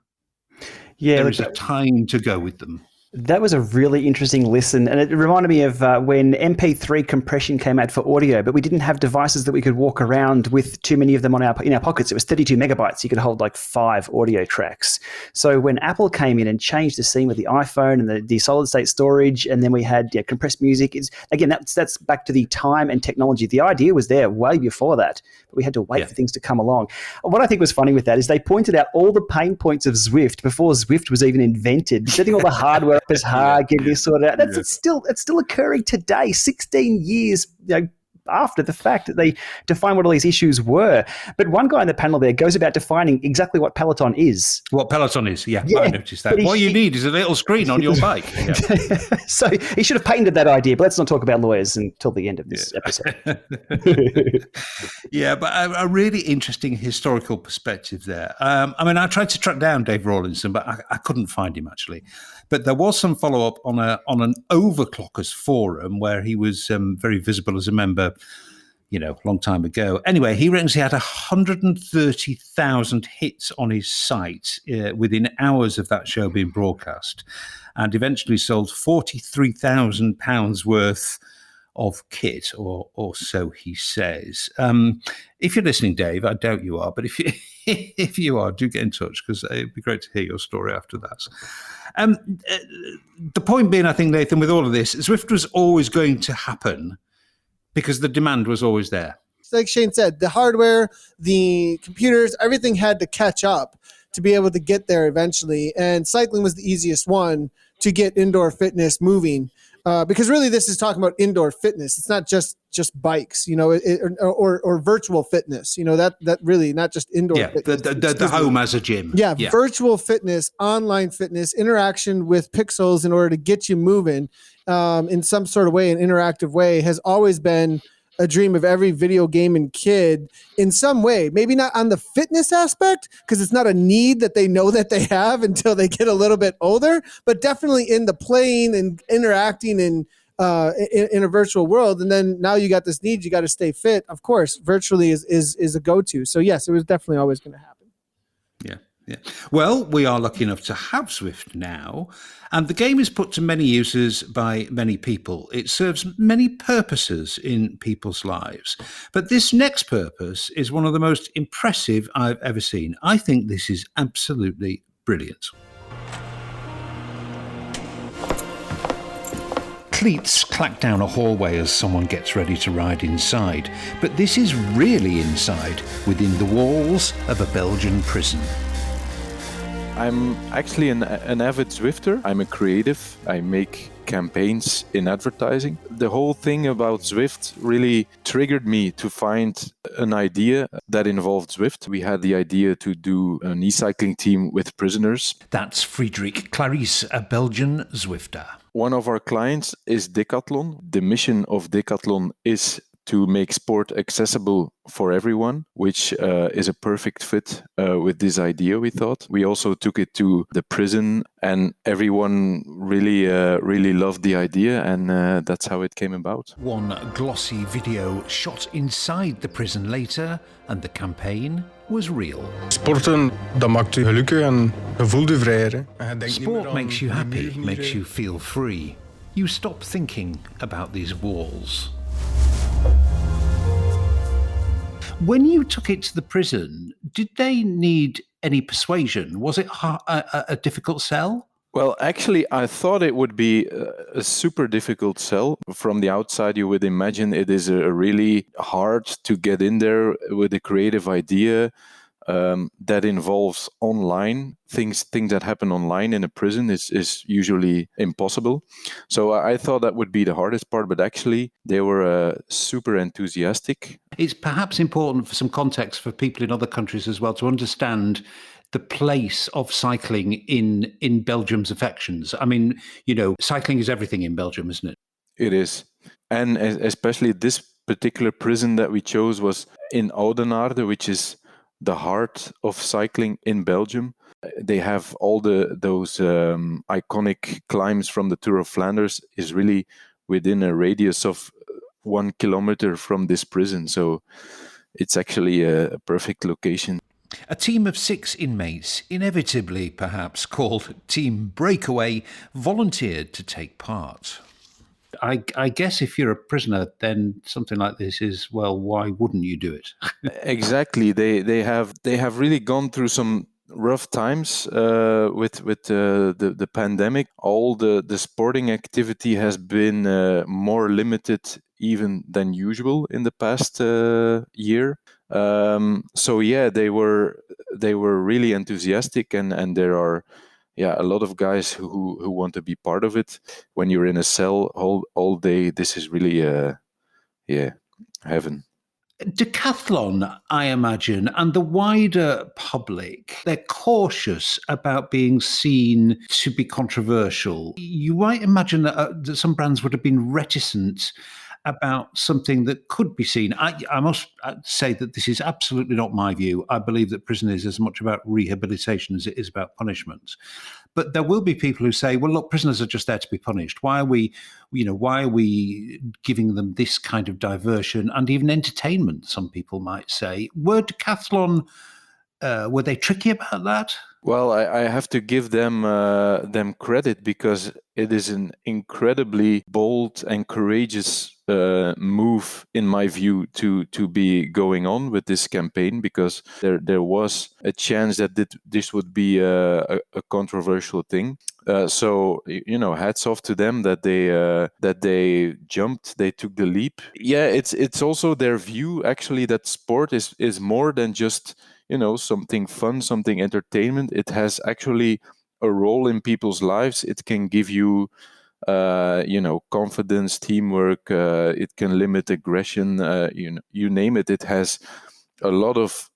Speaker 2: Yeah,
Speaker 1: there is a time to go with them.
Speaker 2: That was a really interesting listen, and it reminded me of when MP3 compression came out for audio, but we didn't have devices that we could walk around with too many of them in our pockets. It was 32 megabytes. You could hold like 5 audio tracks. So when Apple came in and changed the scene with the iPhone and the solid-state storage, and then we had compressed music, that's back to the time and technology. The idea was there way before that, but we had to wait for things to come along. What I think was funny with that is they pointed out all the pain points of Zwift before Zwift was even invented, getting all the hardware up as hard, getting this sorted out. It's still occurring today, 16 years after the fact that they define what all these issues were. But one guy in the panel there goes about defining exactly what Peloton is.
Speaker 1: What Peloton is, yeah. I noticed that. What you need is a little screen on your bike. Yeah.
Speaker 2: So he should have patented that idea, but let's not talk about lawyers until the end of this episode.
Speaker 1: Yeah, but a really interesting historical perspective there. I mean, I tried to track down Dave Rawlinson, but I couldn't find him actually. But there was some follow-up on an Overclockers forum where he was very visible as a member, a long time ago. Anyway, he reckons he had 130,000 hits on his site within hours of that show being broadcast, and eventually sold £43,000 worth of kit, or so he says. If you're listening, Dave, I doubt you are, but if you are, do get in touch, because it'd be great to hear your story after that. The point being, I think, Nathan, with all of this, Zwift was always going to happen because the demand was always there.
Speaker 3: Like Shane said, the hardware, the computers, everything had to catch up to be able to get there eventually. And cycling was the easiest one to get indoor fitness moving. Because really this is talking about indoor fitness. It's not just bikes, or virtual fitness, that really not just indoor fitness.
Speaker 1: The home as a gym.
Speaker 3: Yeah, virtual fitness, online fitness, interaction with pixels in order to get you moving in some sort of way, an interactive way, has always been a dream of every video gaming kid in some way. Maybe not on the fitness aspect, because it's not a need that they know that they have until they get a little bit older, but definitely in the playing and interacting in a virtual world. And then now you got this need, you got to stay fit. Of course, virtually is a go-to. So yes, it was definitely always going to happen.
Speaker 1: Yeah. Well, we are lucky enough to have Zwift now, and the game is put to many uses by many people. It serves many purposes in people's lives. But this next purpose is one of the most impressive I've ever seen. I think this is absolutely brilliant. Cleats clack down a hallway as someone gets ready to ride inside, but this is really inside, within the walls of a Belgian prison.
Speaker 11: I'm actually an avid Zwifter. I'm a creative. I make campaigns in advertising. The whole thing about Zwift really triggered me to find an idea that involved Zwift. We had the idea to do an e-cycling team with prisoners.
Speaker 1: That's Frederik Clarysse, a Belgian Zwifter.
Speaker 11: One of our clients is Decathlon. The mission of Decathlon is to make sport accessible for everyone, which is a perfect fit with this idea, we thought. We also took it to the prison, and everyone really loved the idea, and that's how it came about.
Speaker 1: One glossy video shot inside the prison later, and the campaign was real.
Speaker 12: Sporten, dat maakt u gelukkig en je voelt u vrijer.
Speaker 1: Sport makes you happy, makes you feel free. You stop thinking about these walls. When you took it to the prison, did they need any persuasion? Was it a difficult sell?
Speaker 11: Well, actually, I thought it would be a super difficult sell. From the outside, you would imagine it is a really hard to get in there with a creative idea that involves online. Things that happen online in a prison is usually impossible. So I thought that would be the hardest part, but actually they were super enthusiastic.
Speaker 1: It's perhaps important for some context for people in other countries as well to understand the place of cycling in Belgium's affections. I mean, cycling is everything in Belgium, isn't it?
Speaker 11: It is. And especially this particular prison that we chose was in Oudenaarde, which is the heart of cycling in Belgium. They have all those iconic climbs from the Tour of Flanders is really within a radius of 1 kilometer from this prison. So it's actually a perfect location.
Speaker 1: A team of 6 inmates, inevitably perhaps called Team Breakaway, volunteered to take part. I guess if you're a prisoner, then something like this is, well, why wouldn't you do it?
Speaker 11: Exactly. They have really gone through some rough times with the pandemic. All the sporting activity has been more limited even than usual in the past year. So yeah, they were really enthusiastic, and there are a lot of guys who want to be part of it. When you're in a cell all day, this is really heaven.
Speaker 1: Decathlon, I imagine, and the wider public, they're cautious about being seen to be controversial. You might imagine that some brands would have been reticent about something that could be seen. I must say that this is absolutely not my view. I believe that prison is as much about rehabilitation as it is about punishment. But there will be people who say, well, look, prisoners are just there to be punished. Why are we giving them this kind of diversion and even entertainment, some people might say? Were Decathlon, were they tricky about that?
Speaker 11: Well, I have to give them credit, because it is an incredibly bold and courageous move, in my view, to be going on with this campaign, because there was a chance that this would be a controversial thing. So hats off to them that they jumped, they took the leap. Yeah, it's also their view actually that sport is more than just something fun, something entertainment. It has actually a role in people's lives. It can give you, confidence, teamwork. It can limit aggression. You name it. It has a lot of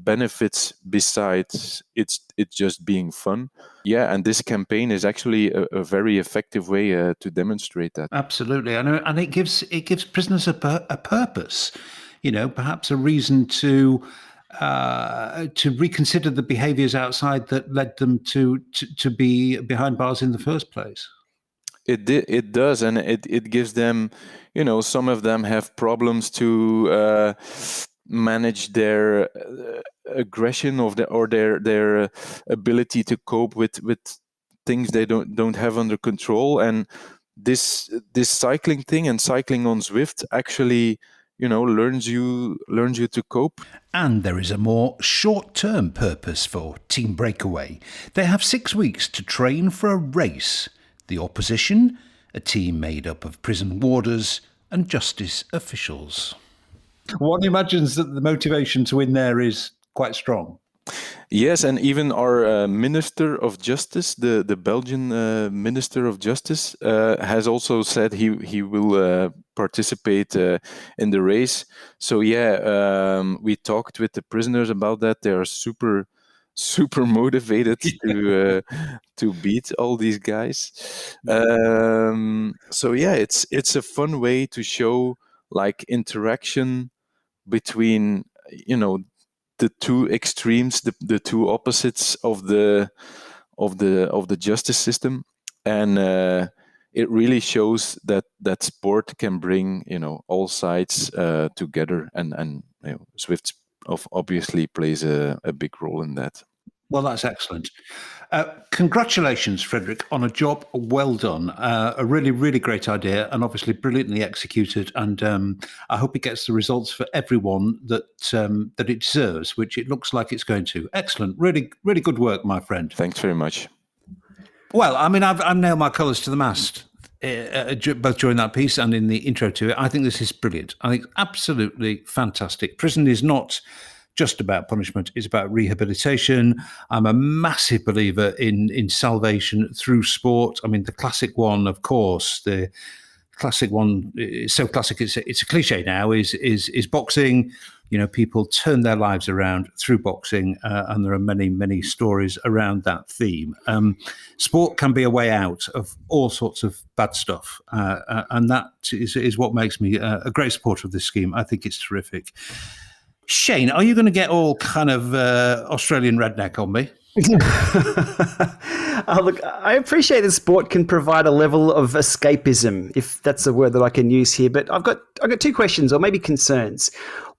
Speaker 11: benefits besides it just being fun. Yeah, and this campaign is actually a very effective way to demonstrate that.
Speaker 1: Absolutely, and it gives prisoners a purpose. Perhaps a reason to reconsider the behaviours outside that led them to be behind bars in the first place.
Speaker 11: It does, and it gives them, some of them have problems to manage their aggression or their ability to cope with things they don't have under control. And this cycling thing and cycling on Zwift actually learns you to cope.
Speaker 1: And there is a more short-term purpose for Team Breakaway. They have 6 weeks to train for a race. The opposition, a team made up of prison warders and justice officials. One imagines that the motivation to win there is quite strong.
Speaker 11: Yes, and even our Minister of Justice, the Belgian Minister of Justice, has also said he will participate in the race. So we talked with the prisoners about that. They are super motivated to beat all these guys. It's a fun way to show like interaction between the two extremes, the two opposites of the justice system, and it really shows that sport can bring all sides together, and Zwift obviously plays a big role in that.
Speaker 1: Well, that's excellent. Congratulations, Frederik, on a job well done. A really, really great idea, and obviously brilliantly executed. And I hope it gets the results for everyone that it deserves, which it looks like it's going to. Excellent. Really, really good work, my friend.
Speaker 11: Thanks very much.
Speaker 1: Well, I mean, I've nailed my colours to the mast, both during that piece and in the intro to it. I think this is brilliant. I think absolutely fantastic. Prison is not just about punishment, it's about rehabilitation. I'm a massive believer in salvation through sport. I mean, the classic one, of course, the classic one is so classic, it's a cliche now, is boxing. People turn their lives around through boxing, and there are many, many stories around that theme. Sport can be a way out of all sorts of bad stuff, and that is what makes me a great supporter of this scheme. I think it's terrific. Shane, are you going to get all kind of Australian redneck on me?
Speaker 2: Look, I appreciate that sport can provide a level of escapism, if that's a word that I can use here. But I've got 2 questions, or maybe concerns.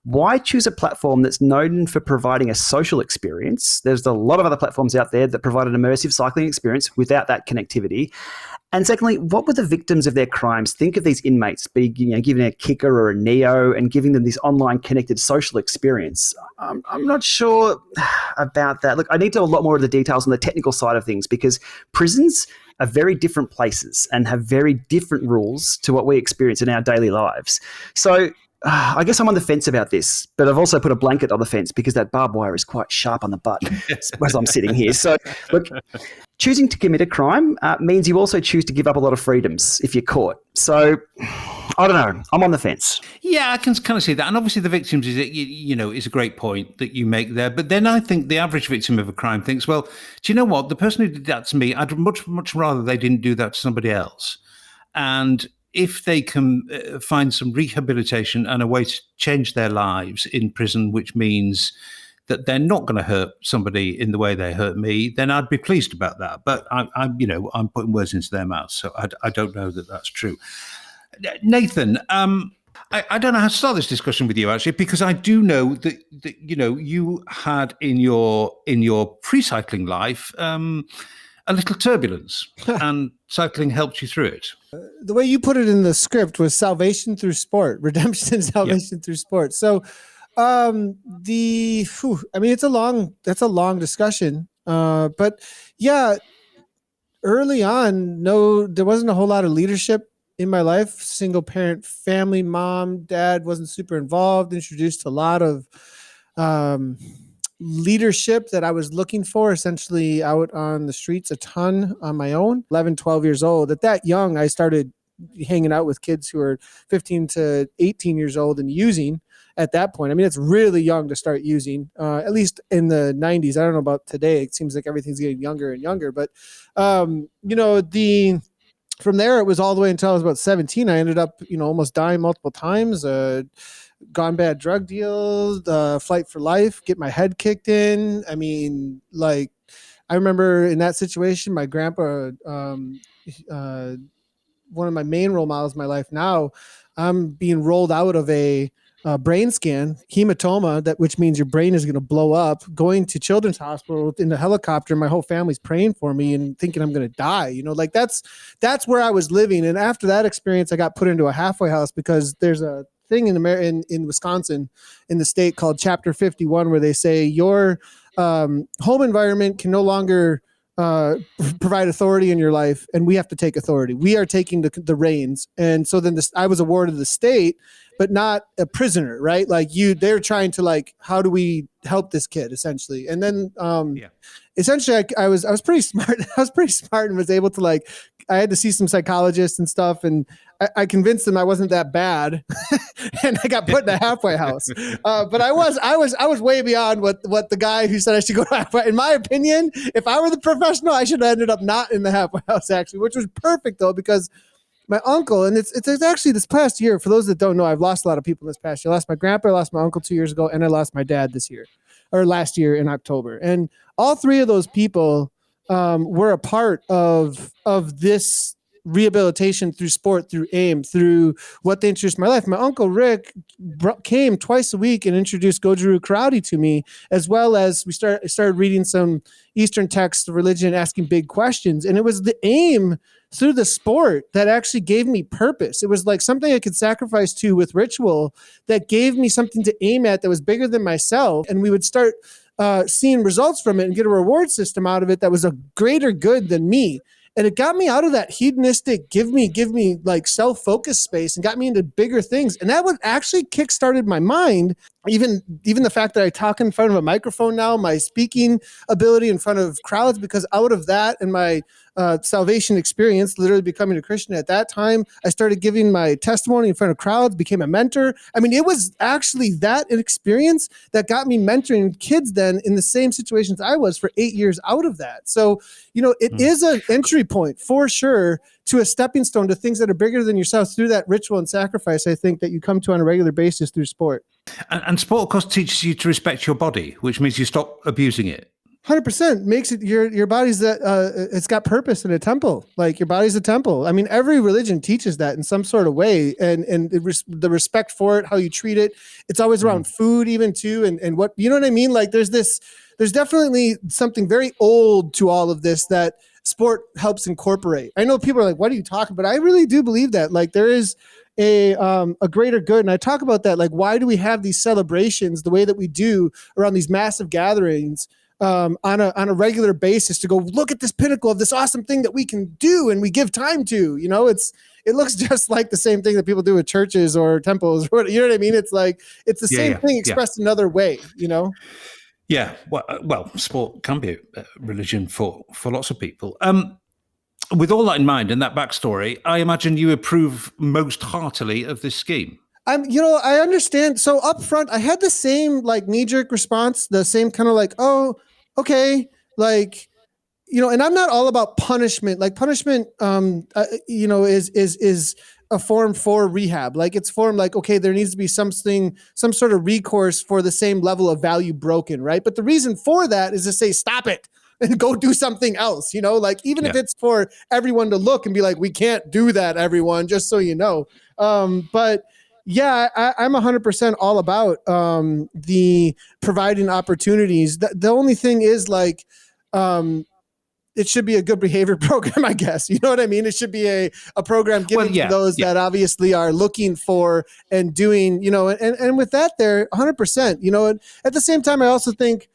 Speaker 2: Why choose a platform that's known for providing a social experience? There's a lot of other platforms out there that provide an immersive cycling experience without that connectivity. And secondly, what would the victims of their crimes think of these inmates being, given a kicker or a neo and giving them this online connected social experience? I'm not sure about that. Look, I need to know a lot more of the details on the technical side of things, because prisons are very different places and have very different rules to what we experience in our daily lives. So I guess I'm on the fence about this, but I've also put a blanket on the fence because that barbed wire is quite sharp on the butt as I'm sitting here. So, look, choosing to commit a crime means you also choose to give up a lot of freedoms if you're caught. So I don't know. I'm on the fence.
Speaker 1: Yeah, I can kind of see that. And obviously the victims is a great point that you make there. But then I think the average victim of a crime thinks, well, do you know what? The person who did that to me, I'd much rather they didn't do that to somebody else. And if they can find some rehabilitation and a way to change their lives in prison, which means that they're not going to hurt somebody in the way they hurt me, then I'd be pleased about that. But I'm putting words into their mouths, so I don't know that that's true. Nathan, I don't know how to start this discussion with you, actually, because I do know that you had in your pre-cycling life a little turbulence, and cycling helped you through it.
Speaker 3: The way you put it in the script was salvation through sport, redemption and salvation through sport. So it's that's a long discussion. But yeah, early on, there wasn't a whole lot of leadership in my life. Single parent family, mom, dad wasn't super involved, introduced a lot of leadership that I was looking for, essentially out on the streets a ton on my own. 11, 12 years old. At that young, I started hanging out with kids who are 15 to 18 years old and using at that point. I mean, it's really young to start using, at least in the 90s. I don't know about today. It seems like everything's getting younger and younger. But, from there, it was all the way until I was about 17. I ended up, almost dying multiple times, gone bad drug deals, flight for life, get my head kicked in. I mean, like, I remember in that situation, my grandpa, one of my main role models in my life now, I'm being rolled out of a brain scan, hematoma, which means your brain is going to blow up, going to Children's Hospital in the helicopter. My whole family's praying for me and thinking I'm going to die. Like that's where I was living. And after that experience, I got put into a halfway house because there's a thing in Wisconsin, in the state, called Chapter 51, where they say your home environment can no longer provide authority in your life, and we have to take authority. We are taking the reins. And so then I was awarded the state, but not a prisoner, right? Like they're trying to how do we help this kid, essentially? And then essentially I was pretty smart. I was pretty smart and was able to I had to see some psychologists and stuff, and I convinced them I wasn't that bad, and I got put in a halfway house. But I was way beyond what the guy who said I should go to halfway. In my opinion, if I were the professional, I should have ended up not in the halfway house, actually, which was perfect though, because my uncle, and it's actually this past year, for those that don't know, I've lost a lot of people this past year. I lost my grandpa, I lost my uncle 2 years ago, and I lost my dad last year in October. And all three of those people were a part of this rehabilitation through sport, through AIM, through what they introduced in my life. My uncle Rick came twice a week and introduced Goju karate to me, as well as we started reading some Eastern texts of religion, asking big questions. And it was the AIM through the sport that actually gave me purpose. It was like something I could sacrifice to with ritual that gave me something to aim at that was bigger than myself. And we would start seeing results from it and get a reward system out of it that was a greater good than me. And it got me out of that hedonistic, give me self-focused space, and got me into bigger things. And that would actually kickstarted my mind. Even the fact that I talk in front of a microphone now, my speaking ability in front of crowds, because out of that and my salvation experience, literally becoming a Christian at that time, I started giving my testimony in front of crowds, became a mentor. I mean, it was actually that experience that got me mentoring kids then in the same situations I was for 8 years out of that. So, it is an entry point for sure to a stepping stone to things that are bigger than yourself through that ritual and sacrifice, I think, that you come to on a regular basis through sport.
Speaker 1: And sport, of course, teaches you to respect your body, which means you stop abusing it.
Speaker 3: 100% makes it your body's that it's got purpose in a temple. Like your body's a temple. I mean, every religion teaches that in some sort of way, and the respect for it, how you treat it. It's always around food, even too, and what, you know what I mean? Like there's definitely something very old to all of this that sport helps incorporate. I know people are like, "What are you talking?" But I really do believe that there is a greater good, and I talk about that. Like, why do we have these celebrations the way that we do around these massive gatherings? On a regular basis, to go look at this pinnacle of this awesome thing that we can do and we give time to, it looks just like the same thing that people do with churches or temples, or you know what I mean? It's like, it's the same thing expressed another way,
Speaker 1: Yeah. Well, sport can be a religion for lots of people. With all that in mind and that backstory, I imagine you approve most heartily of this scheme.
Speaker 3: I understand. So up front, I had the same like knee-jerk response, the same kind of like, oh, okay, like, and I'm not all about punishment. Like punishment, is a form for rehab. Like it's form like, okay, there needs to be some sort of recourse for the same level of value broken, right? But the reason for that is to say, stop it and go do something else, like even if it's for everyone to look and be like, we can't do that, everyone, just so you know. But yeah, I'm 100% all about the providing opportunities. The only thing is like, it should be a good behavior program, I guess. You know what I mean? It should be a program given to those that obviously are looking for and doing, and with that there 100%, and at the same time, I also think,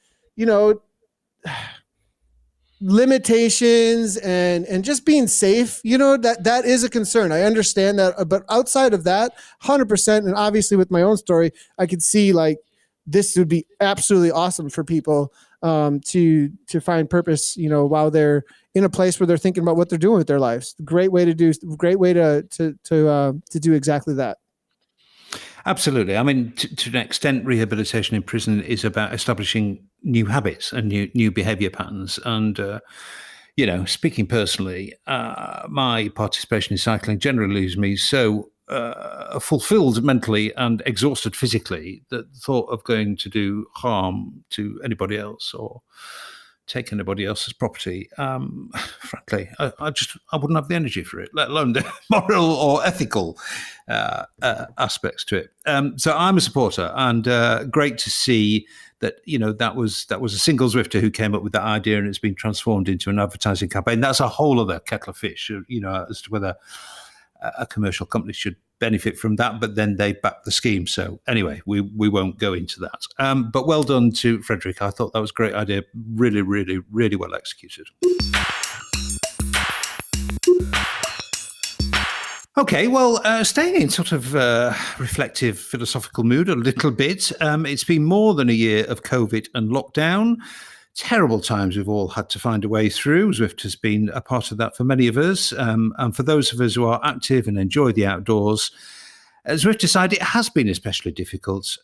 Speaker 3: limitations and just being safe, that is a concern. I understand that, but outside of that, 100%. And obviously with my own story, I could see like this would be absolutely awesome for people to find purpose, while they're in a place where they're thinking about what they're doing with their lives. Great way to do exactly that.
Speaker 1: Absolutely. I mean, to an extent, rehabilitation in prison is about establishing new habits and new behavior patterns. And, speaking personally, my participation in cycling generally leaves me so fulfilled mentally and exhausted physically that the thought of going to do harm to anybody else or take anybody else's property, frankly, I wouldn't have the energy for it, let alone the moral or ethical aspects to it. So I'm a supporter, and great to see that that was a single Zwifter who came up with that idea, and it's been transformed into an advertising campaign. That's a whole other kettle of fish, as to whether a commercial company should benefit from that, but then they back the scheme. So anyway, we won't go into that. But well done to Frederik. I thought that was a great idea. Really, really, really well executed. Okay, well, staying in sort of reflective, philosophical mood a little bit, it's been more than a year of COVID and lockdown. Terrible times we've all had to find a way through. Zwift has been a part of that for many of us. And for those of us who are active and enjoy the outdoors, Zwift decided it has been especially difficult,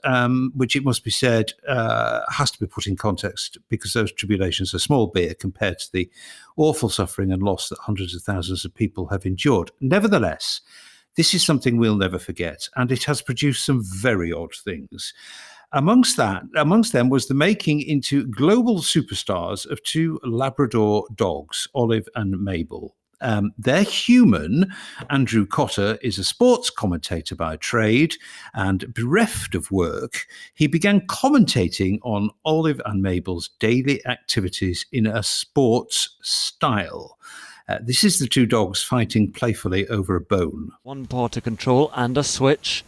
Speaker 1: which it must be said has to be put in context because those tribulations are small beer compared to the awful suffering and loss that hundreds of thousands of people have endured. Nevertheless, this is something we'll never forget, and it has produced some very odd things. Amongst them was the making into global superstars of two Labrador dogs, Olive and Mabel. Their human, Andrew Cotter, is a sports commentator by trade, and bereft of work, he began commentating on Olive and Mabel's daily activities in a sports style. This is the two dogs fighting playfully over a bone.
Speaker 13: One paw to control and a switch.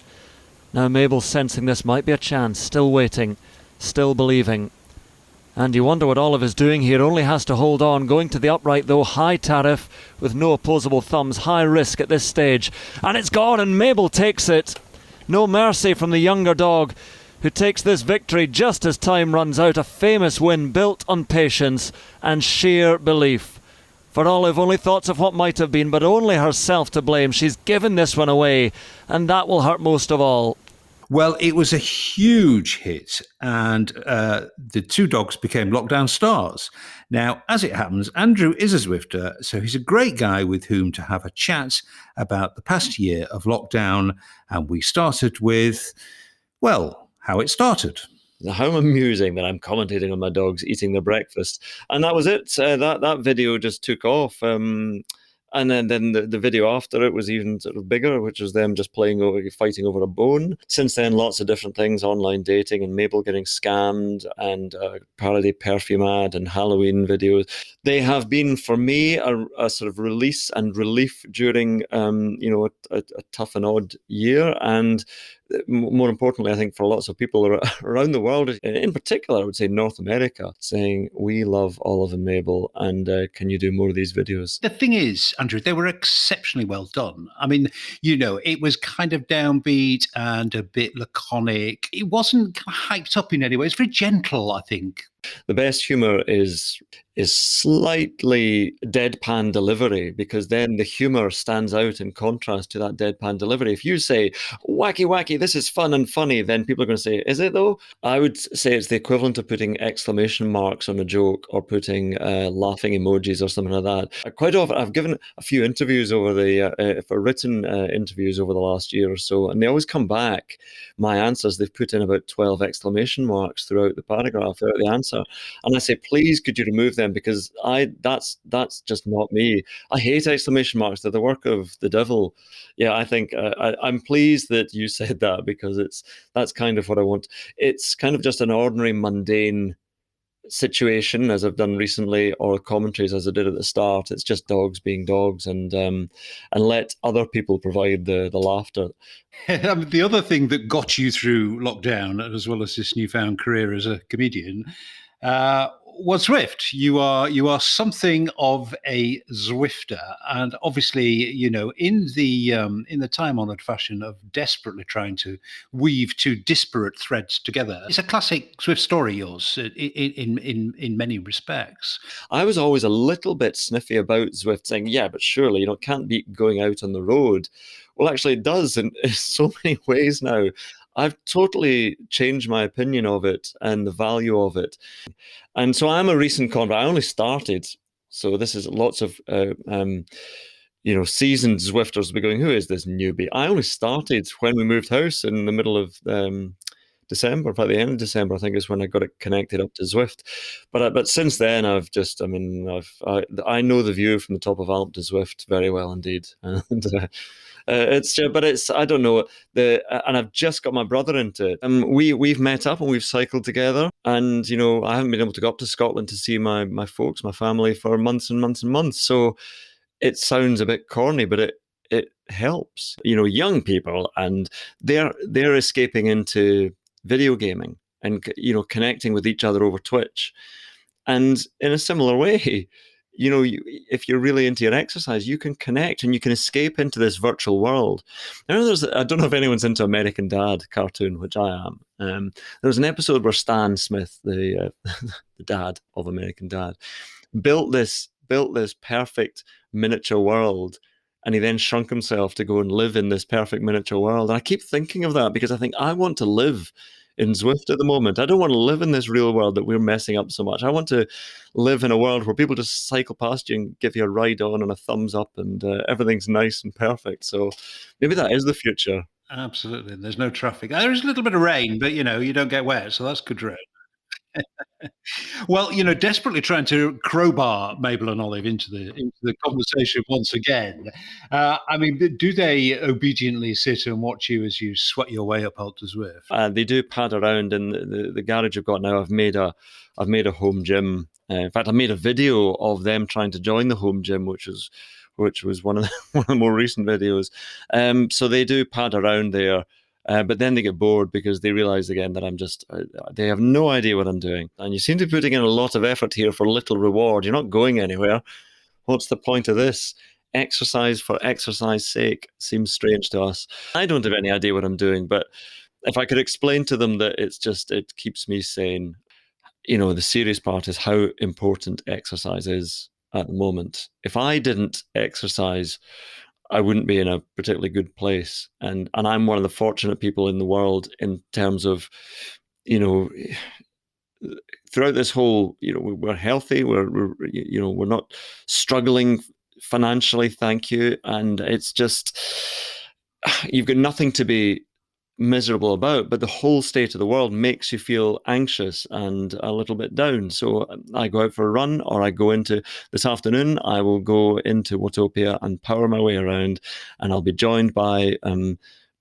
Speaker 13: Now Mabel's sensing this might be a chance, still waiting, still believing. And you wonder what Olive is doing here, only has to hold on, going to the upright though, high tariff, with no opposable thumbs, high risk at this stage. And it's gone, and Mabel takes it. No mercy from the younger dog, who takes this victory just as time runs out, a famous win built on patience and sheer belief. For Olive, only thoughts of what might have been, but only herself to blame. She's given this one away, and that will hurt most of all.
Speaker 1: Well, it was a huge hit, and the two dogs became lockdown stars. Now, as it happens, Andrew is a Zwifter, so he's a great guy with whom to have a chat about the past year of lockdown. And we started with, well, how it started.
Speaker 13: How amusing that I'm commentating on my dogs eating their breakfast. And that was it. That video just took off. And then the video after it was even sort of bigger, which was them just fighting over a bone. Since then, lots of different things, online dating and Mabel getting scammed and parody perfume ad and Halloween videos. They have been, for me, a sort of release and relief during, a tough and odd year. And more importantly, I think for lots of people around the world, in particular, I would say North America, saying, we love Olive and Mabel, and can you do more of these videos?
Speaker 1: The thing is, Andrew, they were exceptionally well done. I mean, it was kind of downbeat and a bit laconic. It wasn't hyped up in any way. It's very gentle, I think.
Speaker 13: The best humor is slightly deadpan delivery, because then the humor stands out in contrast to that deadpan delivery. If you say, wacky, wacky, this is fun and funny, then people are going to say, is it though? I would say it's the equivalent of putting exclamation marks on a joke, or putting laughing emojis or something like that. Quite often, I've given a few interviews over for written interviews over the last year or so, and they always come back, my answers, they've put in about 12 exclamation marks throughout the paragraph, throughout the answer. And I say, please, could you remove them? Because that's just not me. I hate exclamation marks. They're the work of the devil. Yeah, I think I'm pleased that you said that, because that's kind of what I want. It's kind of just an ordinary, mundane situation, as I've done recently, or commentaries as I did at the start. It's just dogs being dogs, and let other people provide the laughter.
Speaker 1: I mean, the other thing that got you through lockdown, as well as this newfound career as a comedian, was Zwift. You are something of a Zwifter, and obviously, you know, in the time-honored fashion of desperately trying to weave two disparate threads together. It's a classic Zwift story, yours, in many respects.
Speaker 13: I was always a little bit sniffy about Zwift, saying, yeah, but surely, you know, it can't be going out on the road. Well, actually, it does in so many ways now. I've totally changed my opinion of it and the value of it. And so I'm a recent convert. I only started, so this is lots of seasoned Zwifters will be going, who is this newbie? I only started when we moved house in the middle of December, by the end of December, I think is when I got it connected up to Zwift. But since then, I know the view from the top of Alp to Zwift very well indeed. And I don't know, and I've just got my brother into it. We've met up and we've cycled together, and you know, I haven't been able to go up to Scotland to see my folks, my family, for months and months and months. So it sounds a bit corny, but it helps. You know, young people, and they're escaping into video gaming and, you know, connecting with each other over Twitch, and in a similar way. You know, if you're really into your exercise, you can connect and you can escape into this virtual world. I don't know if anyone's into American Dad cartoon, which I am. There was an episode where Stan Smith, the dad of American Dad, built this perfect miniature world, and he then shrunk himself to go and live in this perfect miniature world. And I keep thinking of that, because I think I want to live in Zwift at the moment. I don't want to live in this real world that we're messing up so much. I want to live in a world where people just cycle past you and give you a ride on and a thumbs up, and everything's nice and perfect. So maybe that is the future.
Speaker 1: Absolutely. There's no traffic. There is a little bit of rain, but you know, you don't get wet, so that's good rain. Well, you know, desperately trying to crowbar Mabel and Olive into the conversation once again. I mean, do they obediently sit and watch you as you sweat your way up Alp to Zwift?
Speaker 13: They do pad around in the garage I've got now. I've made a home gym. In fact, I made a video of them trying to join the home gym, which was one of the more recent videos. So they do pad around there. But then they get bored because they realize again that they have no idea what I'm doing. And you seem to be putting in a lot of effort here for little reward. You're not going anywhere. What's the point of this? Exercise for exercise sake seems strange to us. I don't have any idea what I'm doing, but if I could explain to them that it keeps me sane. You know, the serious part is how important exercise is at the moment. If I didn't exercise, I wouldn't be in a particularly good place. And I'm one of the fortunate people in the world in terms of, you know, throughout this whole, you know, we're healthy, we're not struggling financially, thank you. And it's just, you've got nothing to be miserable about, but the whole state of the world makes you feel anxious and a little bit down. So I go out for a run, or I go into this afternoon, I will go into Watopia and power my way around, and I'll be joined by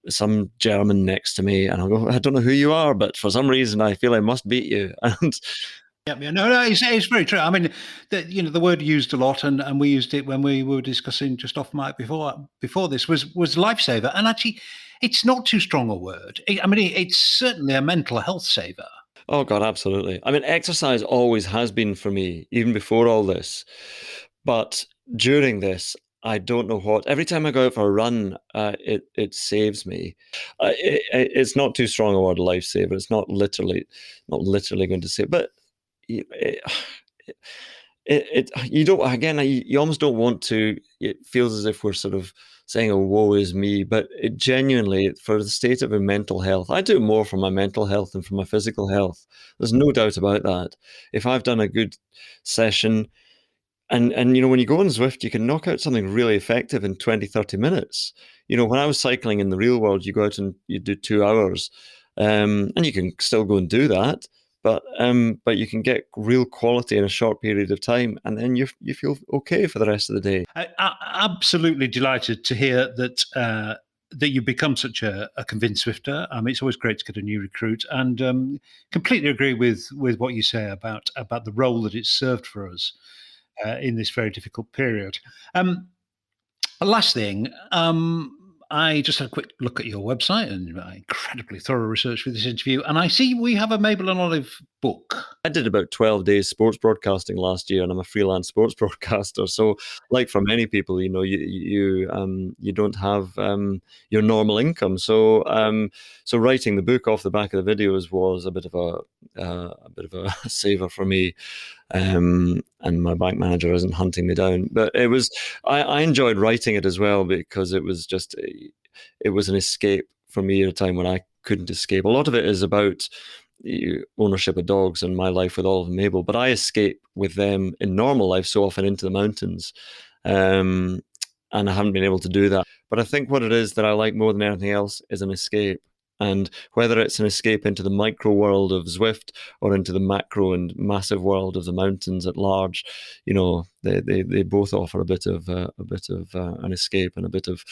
Speaker 13: some German next to me, and I'll go, I don't know who you are, but for some reason I feel I must beat you. And
Speaker 1: yeah, no, it's very true. I mean, the word used a lot, and we used it when we were discussing just off mic before this was lifesaver, and actually, it's not too strong a word. It's certainly a mental health saver.
Speaker 13: Oh God, absolutely. I mean, exercise always has been for me, even before all this. But during this, I don't know what. Every time I go out for a run, it saves me. It's not too strong a word, lifesaver. It's not literally going to save, but you don't, again, you almost don't want to. It feels as if we're sort of saying, "Oh, woe is me," but it genuinely, for the state of our mental health, I do more for my mental health than for my physical health. There's no doubt about that. If I've done a good session, and when you go on Zwift, you can knock out something really effective in 20, 30 minutes. When I was cycling in the real world, you go out and you do 2 hours, and you can still go and do that. But you can get real quality in a short period of time, and then you feel okay for the rest of the day.
Speaker 1: I'm absolutely delighted to hear that that you've become such a convinced Zwifter. It's always great to get a new recruit, and completely agree with what you say about the role that it's served for us in this very difficult period. Last thing. I just had a quick look at your website and incredibly thorough research for this interview. And I see we have a Mabel and Olive book.
Speaker 13: I did about 12 days sports broadcasting last year, and I'm a freelance sports broadcaster. So, like for many people, you don't have your normal income. So, so writing the book off the back of the videos was a bit of a saver for me. And my bank manager isn't hunting me down, but it was. I enjoyed writing it as well because it was just it was an escape for me at a time when I couldn't escape. A lot of it is about ownership of dogs and my life with Olive and Mabel, but I escape with them in normal life so often into the mountains, and I haven't been able to do that. But I think what it is that I like more than anything else is an escape. And whether it's an escape into the micro world of Zwift or into the macro and massive world of the mountains at large, they both offer a bit of an escape and a bit of,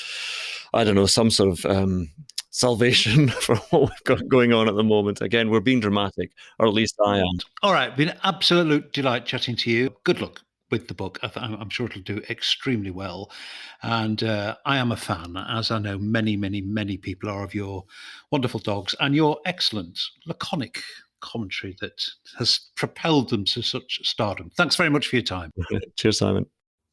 Speaker 13: I don't know, some sort of salvation for what we've got going on at the moment. Again, we're being dramatic, or at least I am.
Speaker 1: All right, been an absolute delight chatting to you. Good luck with the book. I'm sure it'll do extremely well. And I am a fan, as I know many, many, many people are, of your wonderful dogs and your excellent, laconic commentary that has propelled them to such stardom. Thanks very much for your time.
Speaker 13: Cheers, Simon.